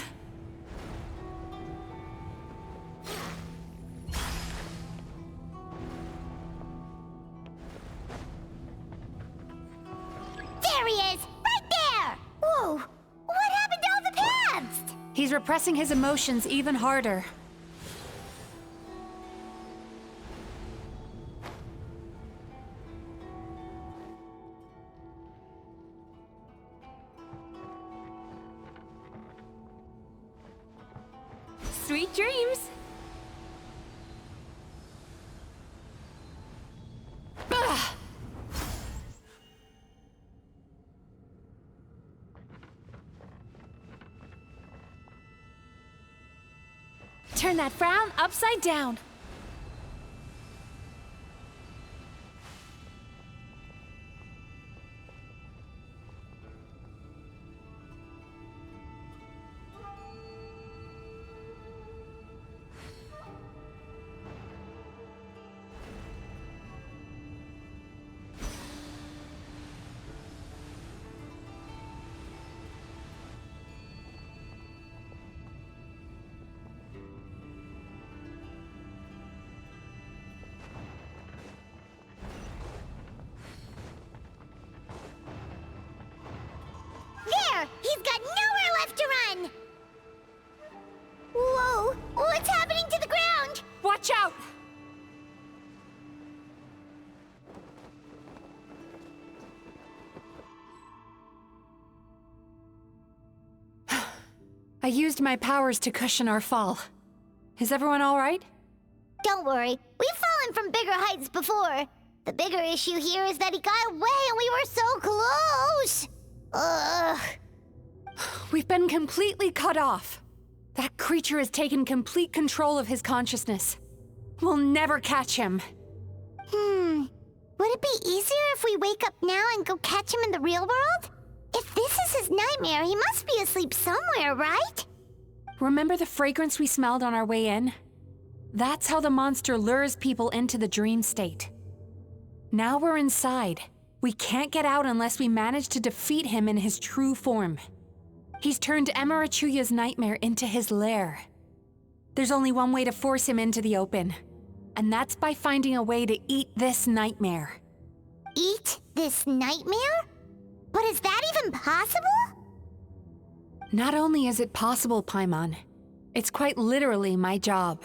There he is! Right there! Whoa! What happened to all the paths? He's repressing his emotions even harder. Sweet dreams! Ugh. Turn that frown upside down. I used my powers to cushion our fall. Is everyone all right? Don't worry, we've fallen from bigger heights before. The bigger issue here is that he got away and we were so close! Ugh. We've been completely cut off. That creature has taken complete control of his consciousness. We'll never catch him. Would it be easier if we wake up now and go catch him in the real world? If this is his nightmare, he must be asleep somewhere, right? Remember the fragrance we smelled on our way in? That's how the monster lures people into the dream state. Now we're inside. We can't get out unless we manage to defeat him in his true form. He's turned Emirachuya's nightmare into his lair. There's only one way to force him into the open, and that's by finding a way to eat this nightmare. Eat this nightmare? But is that even possible? Not only is it possible, Paimon, it's quite literally my job.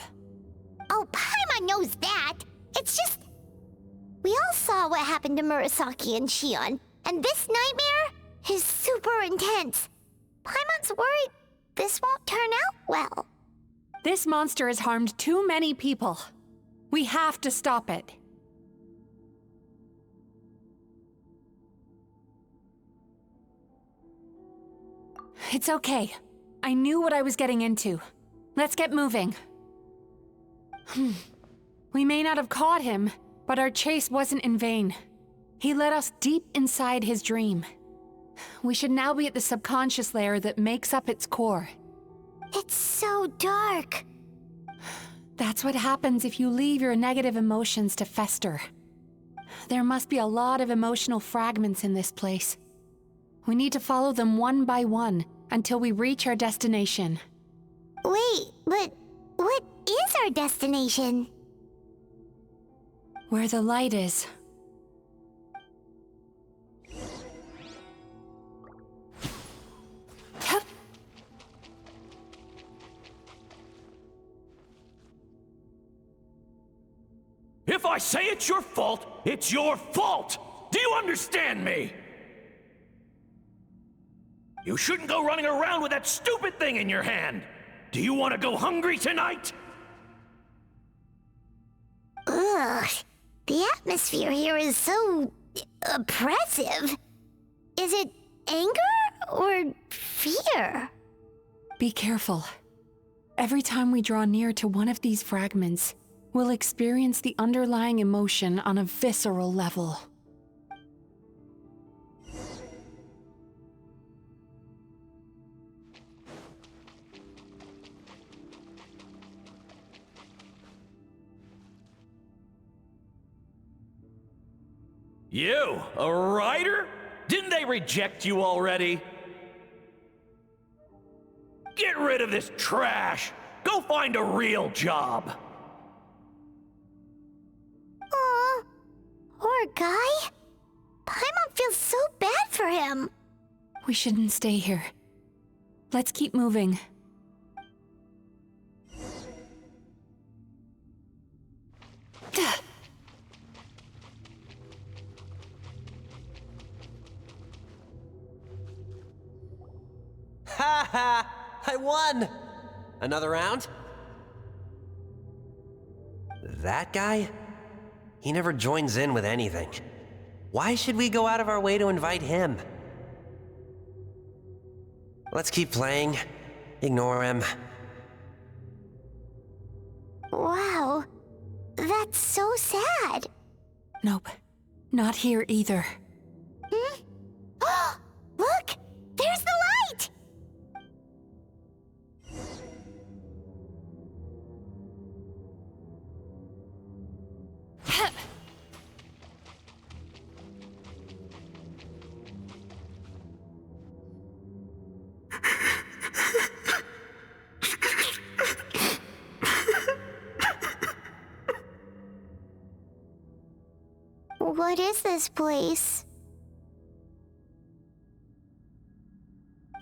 Oh, Paimon knows that. It's just... We all saw what happened to Murasaki and Shion, and this nightmare is super intense. Paimon's worried this won't turn out well. This monster has harmed too many people. We have to stop it. It's okay. I knew what I was getting into. Let's get moving. We may not have caught him, but our chase wasn't in vain. He led us deep inside his dream. We should now be at the subconscious layer that makes up its core. It's so dark. That's what happens if you leave your negative emotions to fester. There must be a lot of emotional fragments in this place. We need to follow them one by one until we reach our destination. Wait, but what is our destination? Where the light is. If I say it's your fault, it's your fault! Do you understand me? You shouldn't go running around with that stupid thing in your hand! Do you want to go hungry tonight? Ugh, the atmosphere here is so... oppressive. Is it anger or fear? Be careful. Every time we draw near to one of these fragments, we'll experience the underlying emotion on a visceral level. You, a writer? Didn't they reject you already? Get rid of this trash! Go find a real job! Aw, poor guy. Paimon feels so bad for him. We shouldn't stay here. Let's keep moving. Ha ha! I won! Another round? That guy? He never joins in with anything. Why should we go out of our way to invite him? Let's keep playing. Ignore him. Wow, that's so sad. Nope, not here either. Hmm? Look! There's the light! What is this place?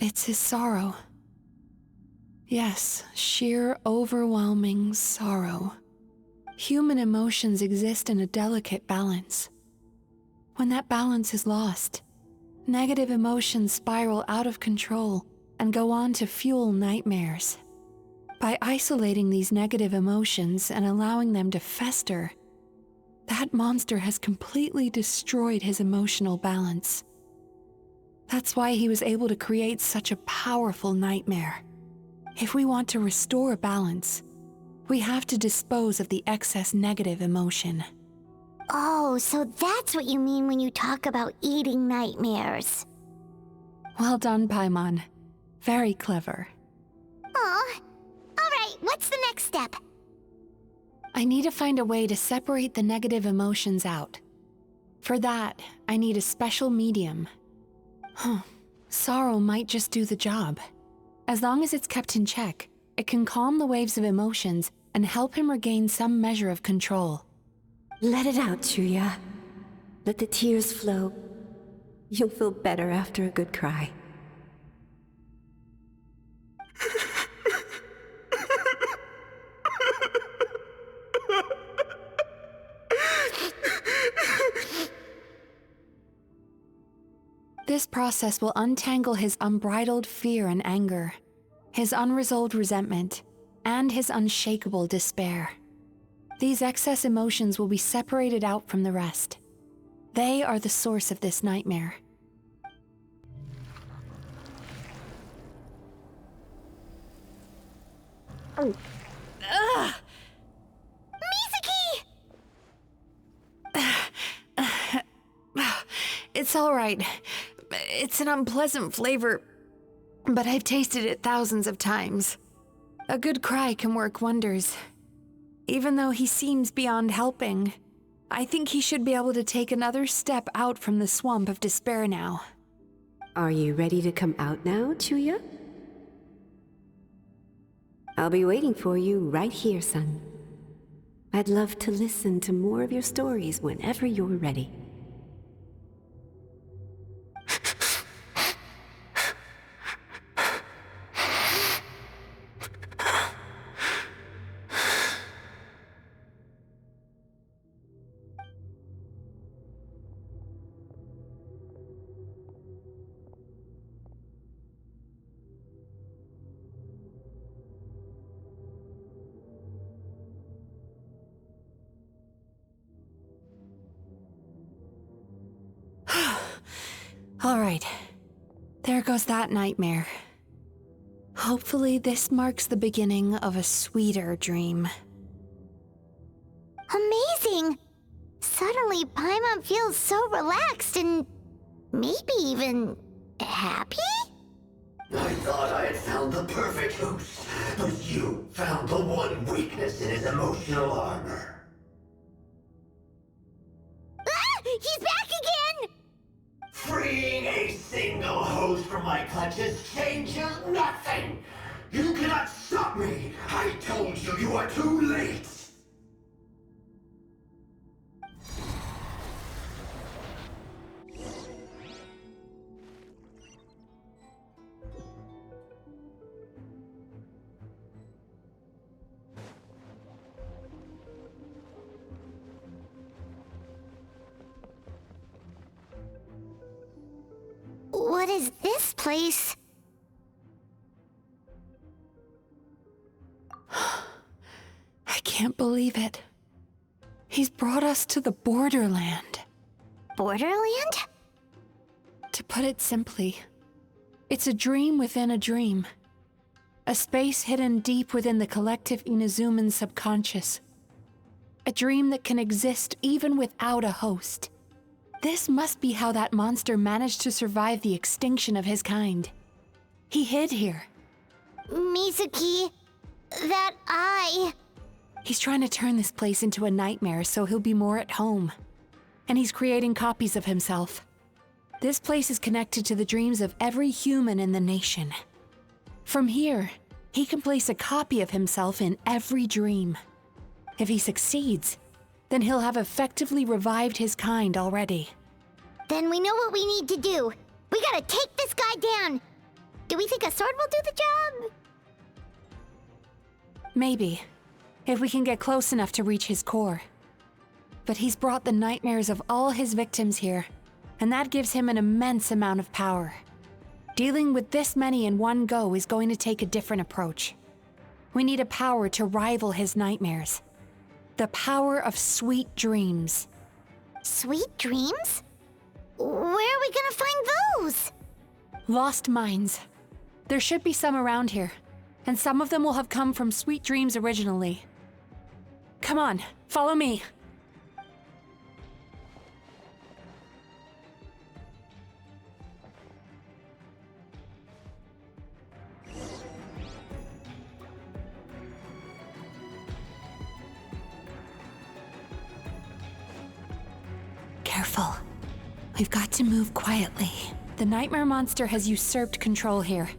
It's his sorrow. Yes, sheer overwhelming sorrow. Human emotions exist in a delicate balance. When that balance is lost, negative emotions spiral out of control and go on to fuel nightmares. By isolating these negative emotions and allowing them to fester, that monster has completely destroyed his emotional balance. That's why he was able to create such a powerful nightmare. If we want to restore balance, we have to dispose of the excess negative emotion. Oh, so that's what you mean when you talk about eating nightmares. Well done, Paimon. Very clever. Aw. Alright, what's the next step? I need to find a way to separate the negative emotions out. For that, I need a special medium. Sorrow might just do the job. As long as it's kept in check, it can calm the waves of emotions and help him regain some measure of control. Let it out, Chuya. Let the tears flow. You'll feel better after a good cry. This process will untangle his unbridled fear and anger, his unresolved resentment, and his unshakable despair. These excess emotions will be separated out from the rest. They are the source of this nightmare. Ugh! Mizuki! It's all right. It's an unpleasant flavor, but I've tasted it thousands of times. A good cry can work wonders. Even though he seems beyond helping, I think he should be able to take another step out from the swamp of despair now. Are you ready to come out now, Chuya? I'll be waiting for you right here, son. I'd love to listen to more of your stories whenever you're ready. All right, there goes that nightmare. Hopefully this marks the beginning of a sweeter dream. Amazing! Suddenly, Paimon feels so relaxed and maybe even happy? I thought I had found the perfect host, but you found the one weakness in his emotional armor. Ah! He's back again! Freeing a single host from my clutches changes nothing! You cannot stop me! I told you you are too late! What is this place? I can't believe it. He's brought us to the Borderland. Borderland? To put it simply, it's a dream within a dream. A space hidden deep within the collective Inazuman subconscious. A dream that can exist even without a host. This must be how that monster managed to survive the extinction of his kind. He hid here. Mizuki, that eye... He's trying to turn this place into a nightmare so he'll be more at home. And he's creating copies of himself. This place is connected to the dreams of every human in the nation. From here, he can place a copy of himself in every dream. If he succeeds, then he'll have effectively revived his kind already. Then we know what we need to do. We gotta take this guy down. Do we think a sword will do the job? Maybe, if we can get close enough to reach his core. But he's brought the nightmares of all his victims here, and that gives him an immense amount of power. Dealing with this many in one go is going to take a different approach. We need a power to rival his nightmares. The power of sweet dreams. Sweet dreams? Where are we gonna find those? Lost minds. There should be some around here, and some of them will have come from sweet dreams originally. Come on, follow me. Careful. We've got to move quietly. The nightmare monster has usurped control here.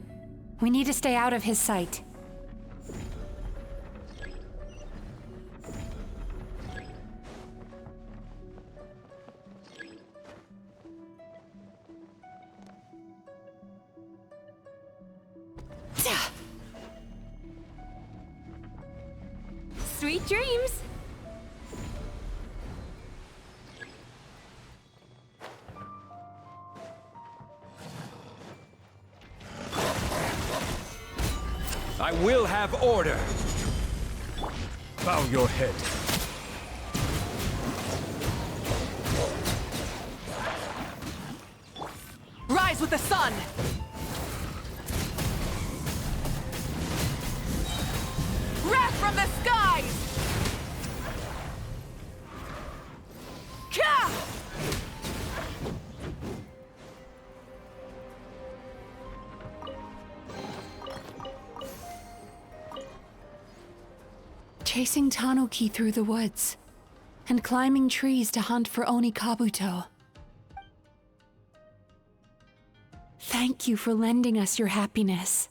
We need to stay out of his sight. Sweet dreams! I will have order. Bow your head. Rise with the sun! Wrath from the skies! Ka! Chasing Tanuki through the woods, and climbing trees to hunt for Oni Kabuto. Thank you for lending us your happiness.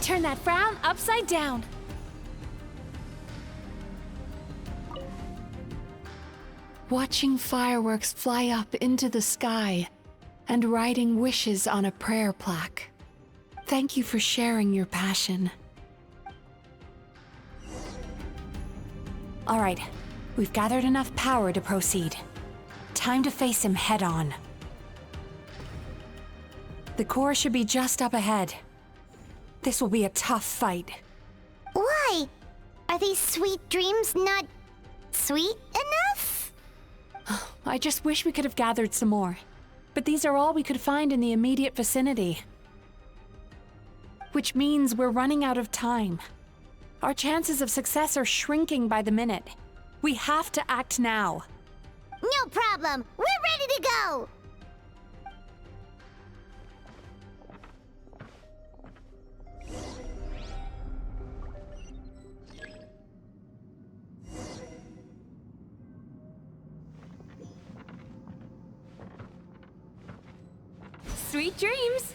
Turn that frown upside down. Watching fireworks fly up into the sky and writing wishes on a prayer plaque. Thank you for sharing your passion. All right, we've gathered enough power to proceed. Time to face him head on. The core should be just up ahead. This will be a tough fight. Why? Are these sweet dreams not sweet enough? I just wish we could have gathered some more. But these are all we could find in the immediate vicinity. Which means we're running out of time. Our chances of success are shrinking by the minute. We have to act now. No problem. We're ready to go. Sweet dreams!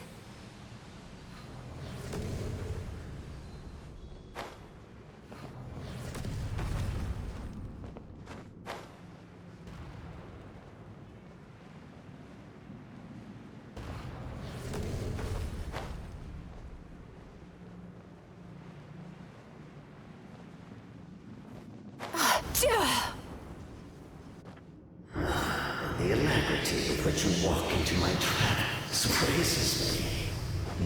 The alacrity with which you walk into my trap surprises me.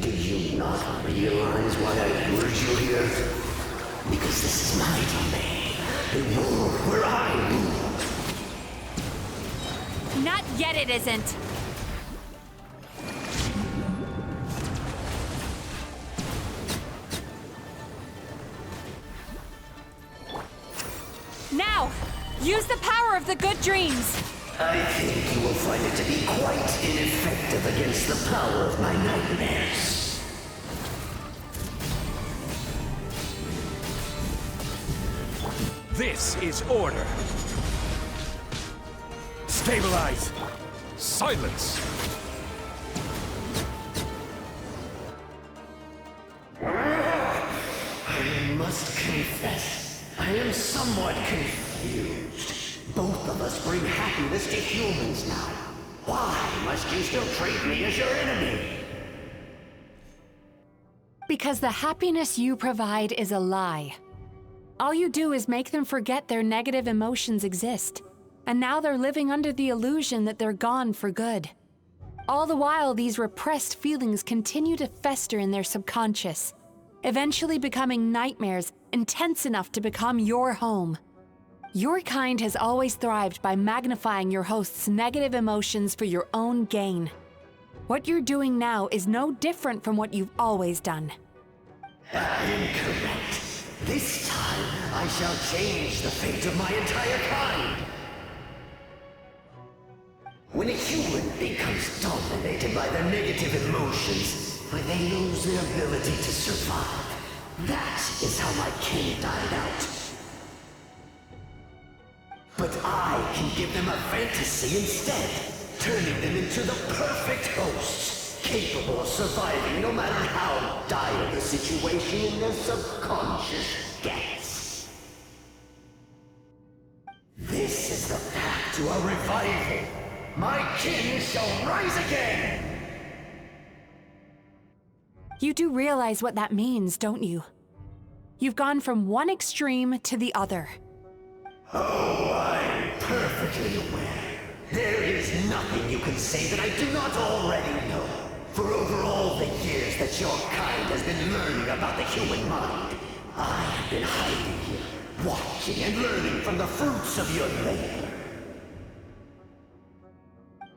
Do you not realize why I lured you here? Because this is my domain. The world where I rule. Not yet it isn't. Now! Use the power of the good dreams! I think you will find it to be quite ineffective against the power of my nightmares. This is order. Stabilize. Silence. I must confess, I am somewhat confused. Both of us bring happiness to humans now. Why must you still treat me as your enemy? Because the happiness you provide is a lie. All you do is make them forget their negative emotions exist. And now they're living under the illusion that they're gone for good. All the while, these repressed feelings continue to fester in their subconscious, eventually becoming nightmares intense enough to become your home. Your kind has always thrived by magnifying your host's negative emotions for your own gain. What you're doing now is no different from what you've always done. Incorrect. This time, I shall change the fate of my entire kind. When a human becomes dominated by their negative emotions, when they lose their ability to survive, that is how my kin died out. But I can give them a fantasy instead, turning them into the perfect hosts, capable of surviving no matter how dire the situation in their subconscious gets. This is the path to a revival. My kin shall rise again! You do realize what that means, don't you? You've gone from one extreme to the other. Oh, I'm perfectly aware. There is nothing you can say that I do not already know. For over all the years that your kind has been learning about the human mind, I have been hiding here, watching and learning from the fruits of your labor.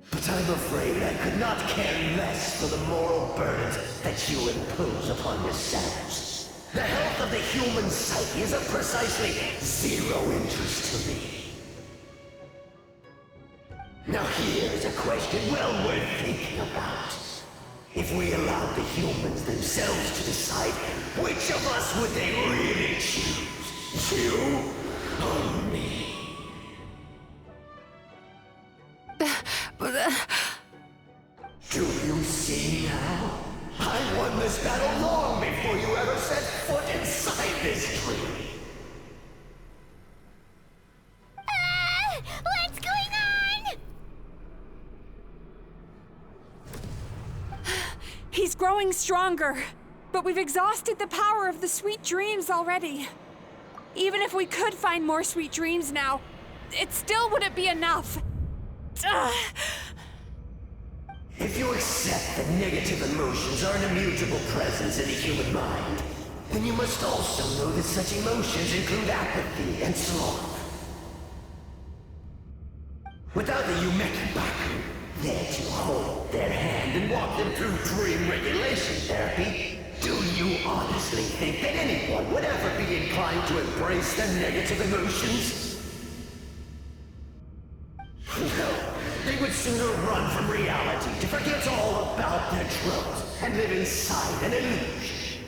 But I'm afraid I could not care less for the moral burdens that you impose upon yourselves. The health of the human psyche is of precisely zero interest to me. Now here's a question well worth thinking about. If we allowed the humans themselves to decide, which of us would they really choose? You or me? Do you see now? I won this battle long before you ever set foot inside this tree. What's going on? He's growing stronger, but we've exhausted the power of the sweet dreams already. Even if we could find more sweet dreams now, it still wouldn't be enough. If you accept that negative emotions are an immutable presence in the human mind, then you must also know that such emotions include apathy and sloth. Without the Yumekibaku there to hold their hand and walk them through dream regulation therapy, do you honestly think that anyone would ever be inclined to embrace their negative emotions? No. They would sooner run from reality to forget all about their troubles and live inside an illusion.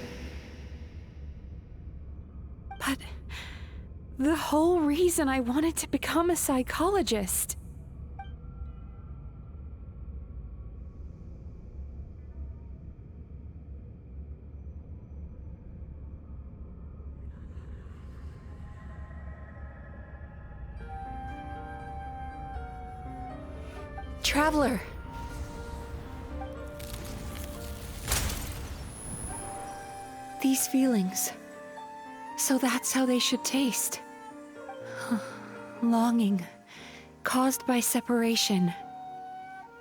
But the whole reason I wanted to become a psychologist. Traveler. These feelings. So that's how they should taste. Longing. Caused by separation.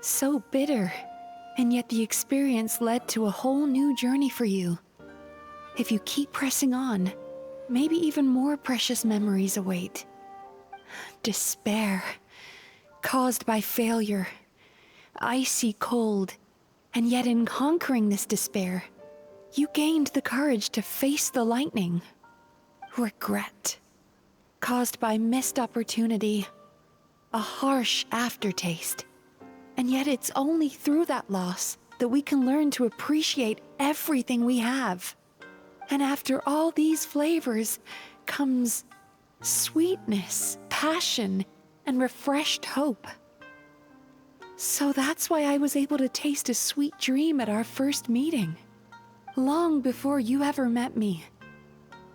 So bitter. And yet the experience led to a whole new journey for you. If you keep pressing on, maybe even more precious memories await. Despair. Caused by failure, icy cold, and yet in conquering this despair, you gained the courage to face the lightning. Regret, caused by missed opportunity, a harsh aftertaste, and yet it's only through that loss that we can learn to appreciate everything we have. And after all these flavors comes sweetness, passion, and refreshed hope. So that's why I was able to taste a sweet dream at our first meeting. Long before you ever met me,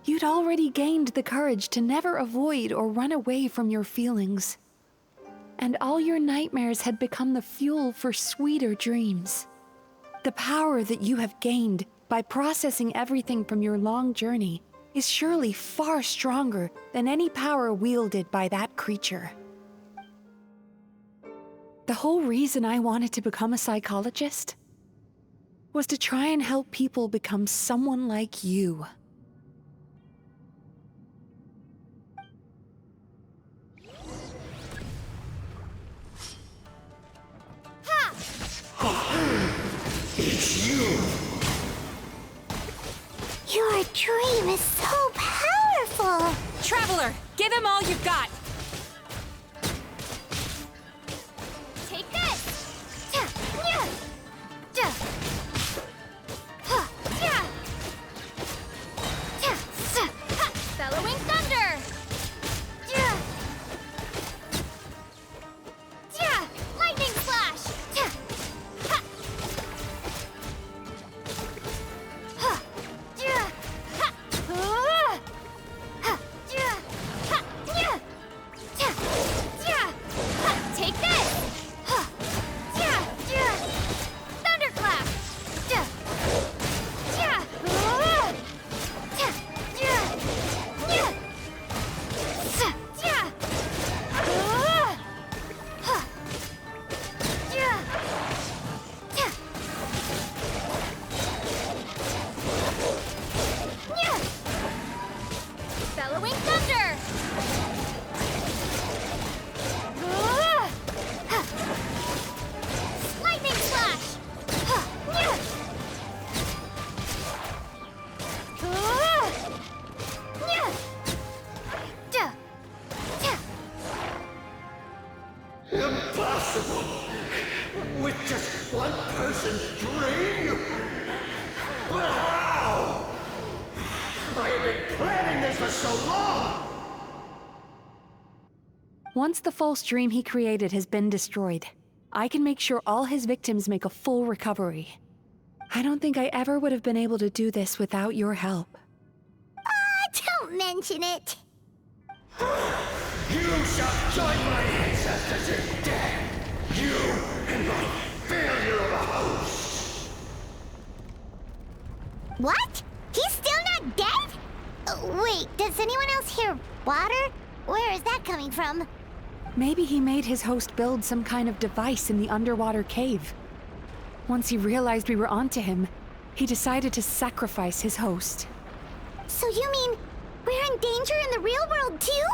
you'd already gained the courage to never avoid or run away from your feelings. And all your nightmares had become the fuel for sweeter dreams. The power that you have gained by processing everything from your long journey is surely far stronger than any power wielded by that creature. The whole reason I wanted to become a psychologist was to try and help people become someone like you. It's you! Your dream is so powerful! Traveler, give him all you've got! Take this! Bellowing thunder! Lightning flash! Take this! Thunderclap! Bellowing thunder! Lightning flash! Impossible! With just one person's dream? But how? I have been planning this for so long! Once the false dream he created has been destroyed, I can make sure all his victims make a full recovery. I don't think I ever would have been able to do this without your help. Don't mention it! You shall join my ancestors in death! You and my failure of a host! What? He's still not dead? Wait, does anyone else hear water? Where is that coming from? Maybe he made his host build some kind of device in the underwater cave. Once he realized we were onto him, he decided to sacrifice his host. So you mean we're in danger in the real world too?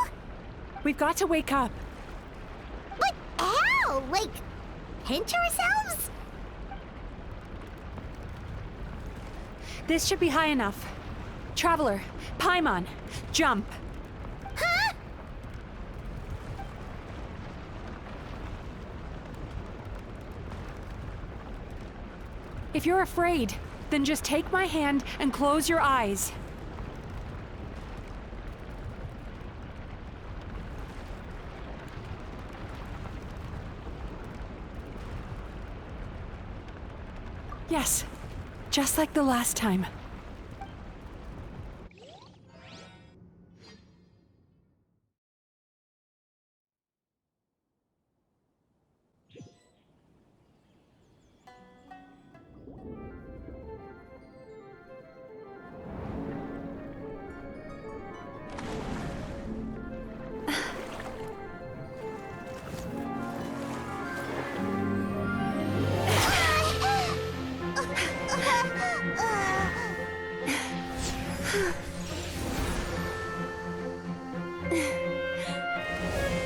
We've got to wake up. But how? Like, pinch ourselves? This should be high enough. Traveler, Paimon, jump. Huh? If you're afraid, then just take my hand and close your eyes. Yes, just like the last time.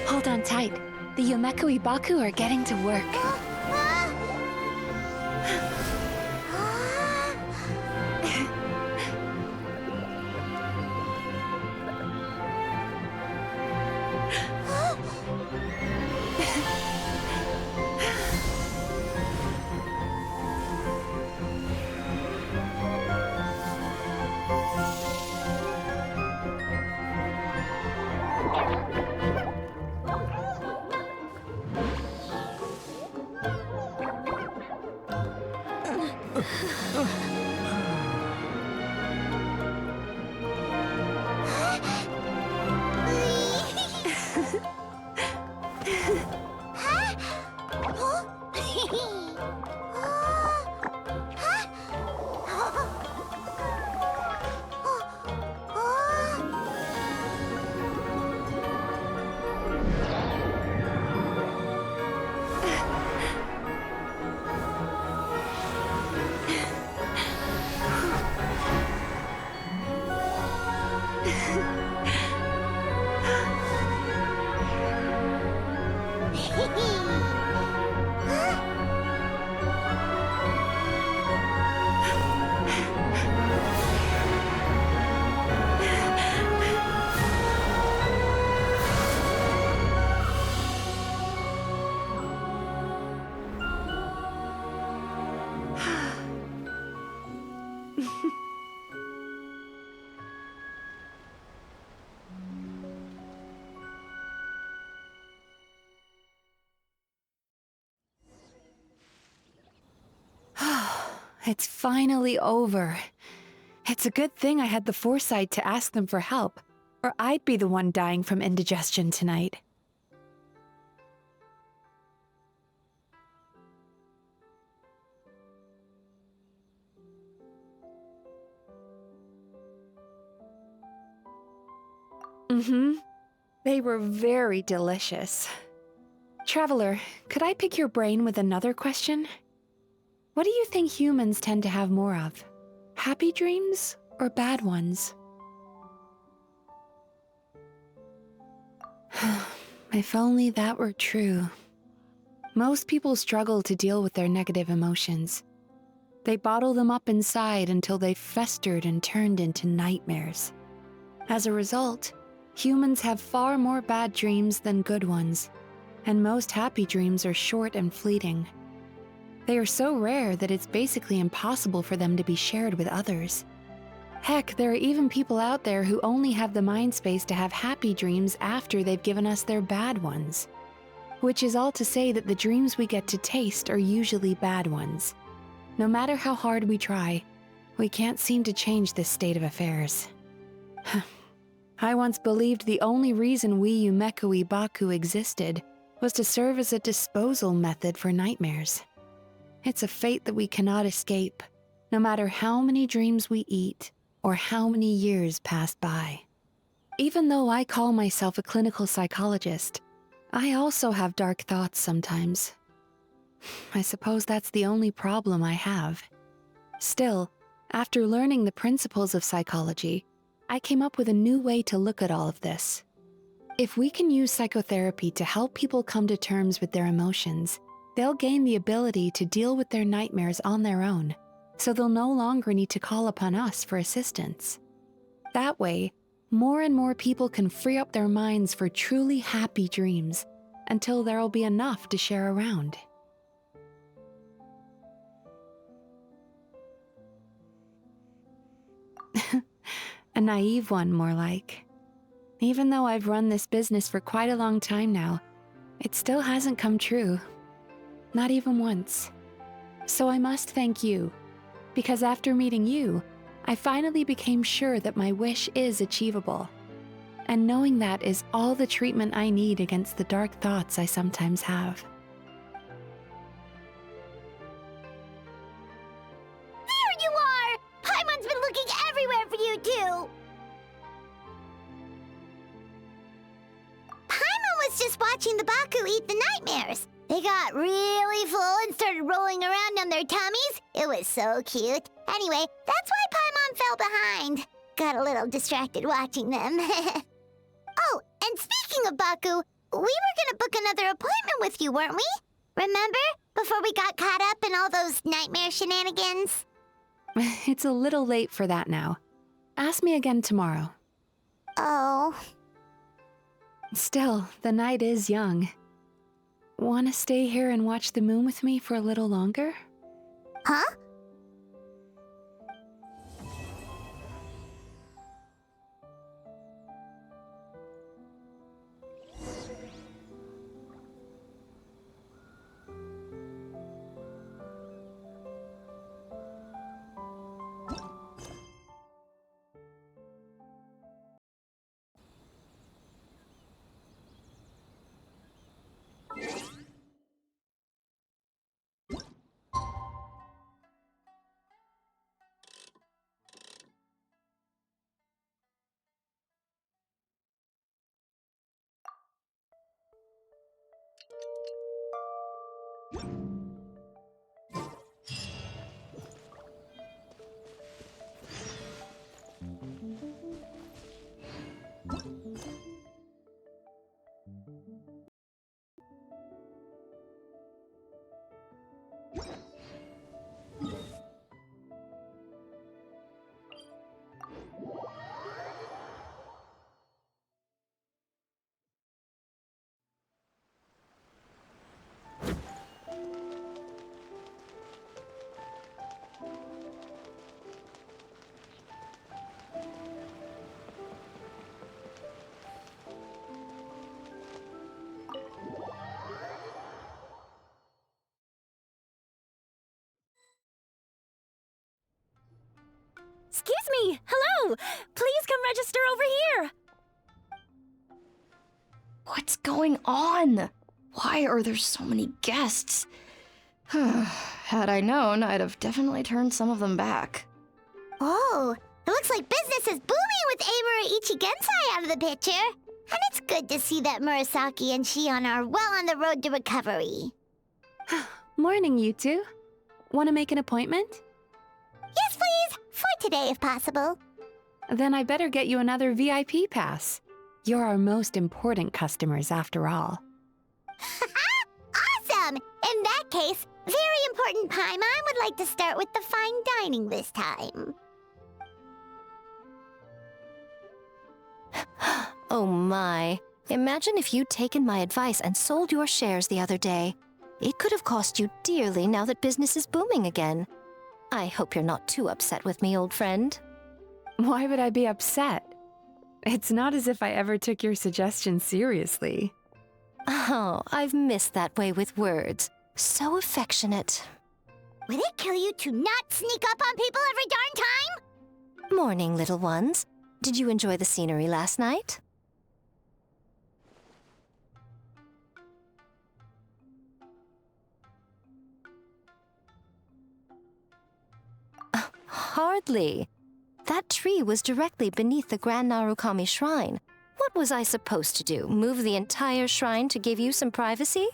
Hold on tight. The Yomeku Ibaku are getting to work. It's finally over. It's a good thing I had the foresight to ask them for help, or I'd be the one dying from indigestion tonight. They were very delicious. Traveler, could I pick your brain with another question? What do you think humans tend to have more of? Happy dreams or bad ones? If only that were true. Most people struggle to deal with their negative emotions. They bottle them up inside until they've festered and turned into nightmares. As a result, humans have far more bad dreams than good ones, and most happy dreams are short and fleeting. They are so rare that it's basically impossible for them to be shared with others. Heck, there are even people out there who only have the mind space to have happy dreams after they've given us their bad ones. Which is all to say that the dreams we get to taste are usually bad ones. No matter how hard we try, we can't seem to change this state of affairs. I once believed the only reason we Yumeko Baku existed was to serve as a disposal method for nightmares. It's a fate that we cannot escape, no matter how many dreams we eat or how many years pass by. Even though I call myself a clinical psychologist, I also have dark thoughts sometimes. I suppose that's the only problem I have. Still, after learning the principles of psychology, I came up with a new way to look at all of this. If we can use psychotherapy to help people come to terms with their emotions, they'll gain the ability to deal with their nightmares on their own, so they'll no longer need to call upon us for assistance. That way, more and more people can free up their minds for truly happy dreams until there'll be enough to share around. A naive one, more like. Even though I've run this business for quite a long time now, it still hasn't come true. Not even once. So I must thank you, because after meeting you, I finally became sure that my wish is achievable. And knowing that is all the treatment I need against the dark thoughts I sometimes have. There you are! Paimon's been looking everywhere for you, too! Paimon was just watching the Baku eat the nightmares. They got really full and started rolling around on their tummies. It was so cute. Anyway, that's why Paimon fell behind. Got a little distracted watching them. Oh, and speaking of Baku, we were gonna book another appointment with you, weren't we? Remember? Before we got caught up in all those nightmare shenanigans? It's a little late for that now. Ask me again tomorrow. Oh. Still, the night is young. Want to stay here and watch the moon with me for a little longer? Huh? Excuse me! Hello! Please come register over here! What's going on? Why are there so many guests? Had I known, I'd have definitely turned some of them back. Oh, it looks like business is booming with Amura Ichigensai out of the picture. And it's good to see that Murasaki and Shion are well on the road to recovery. Morning, you two. Want to make an appointment? Yes, please! For today, if possible. Then I better get you another VIP pass. You're our most important customers, after all. Awesome! In that case, very important Paimon would like to start with the fine dining this time. Oh my. Imagine if you'd taken my advice and sold your shares the other day. It could have cost you dearly now that business is booming again. I hope you're not too upset with me, old friend. Why would I be upset? It's not as if I ever took your suggestion seriously. Oh, I've missed that way with words. So affectionate. Would it kill you to not sneak up on people every darn time? Morning, little ones. Did you enjoy the scenery last night? Hardly. That tree was directly beneath the Grand Narukami Shrine. What was I supposed to do? Move the entire shrine to give you some privacy?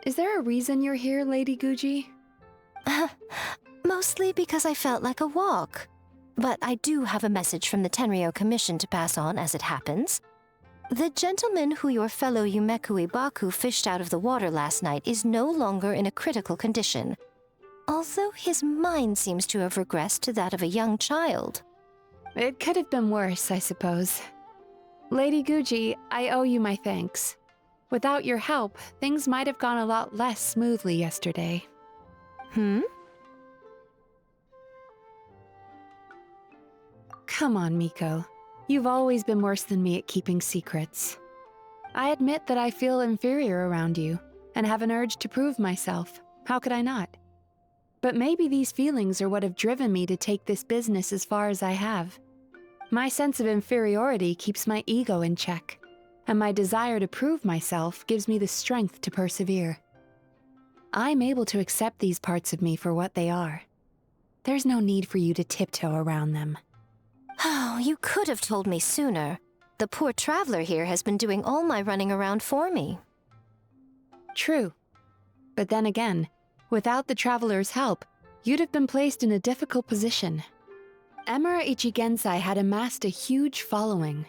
Is there a reason you're here, Lady Guji? Mostly because I felt like a walk. But I do have a message from the Tenryo Commission to pass on as it happens. The gentleman who your fellow Yumeku Ibaku fished out of the water last night is no longer in a critical condition. Although his mind seems to have regressed to that of a young child. It could have been worse, I suppose. Lady Guji, I owe you my thanks. Without your help, things might have gone a lot less smoothly yesterday. Come on, Miko. You've always been worse than me at keeping secrets. I admit that I feel inferior around you, and have an urge to prove myself. How could I not? But maybe these feelings are what have driven me to take this business as far as I have. My sense of inferiority keeps my ego in check, and my desire to prove myself gives me the strength to persevere. I'm able to accept these parts of me for what they are. There's no need for you to tiptoe around them. Oh, you could have told me sooner. The poor traveler here has been doing all my running around for me. True. But then again, without the traveler's help, you'd have been placed in a difficult position. Emura Ichigensai had amassed a huge following.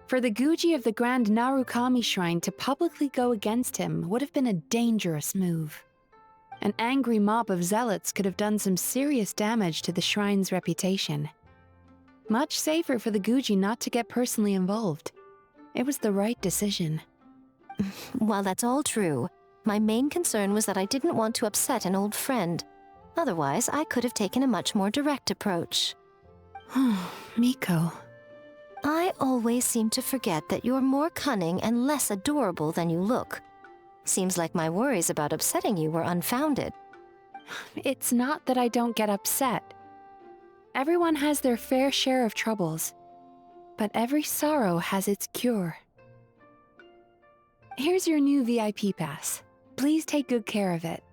For the Guji of the Grand Narukami Shrine to publicly go against him would have been a dangerous move. An angry mob of zealots could have done some serious damage to the shrine's reputation. Much safer for the Guji not to get personally involved. It was the right decision. While that's all true, my main concern was that I didn't want to upset an old friend. Otherwise, I could have taken a much more direct approach. Miko. I always seem to forget that you're more cunning and less adorable than you look. Seems like my worries about upsetting you were unfounded. It's not that I don't get upset. Everyone has their fair share of troubles, but every sorrow has its cure. Here's your new VIP pass. Please take good care of it.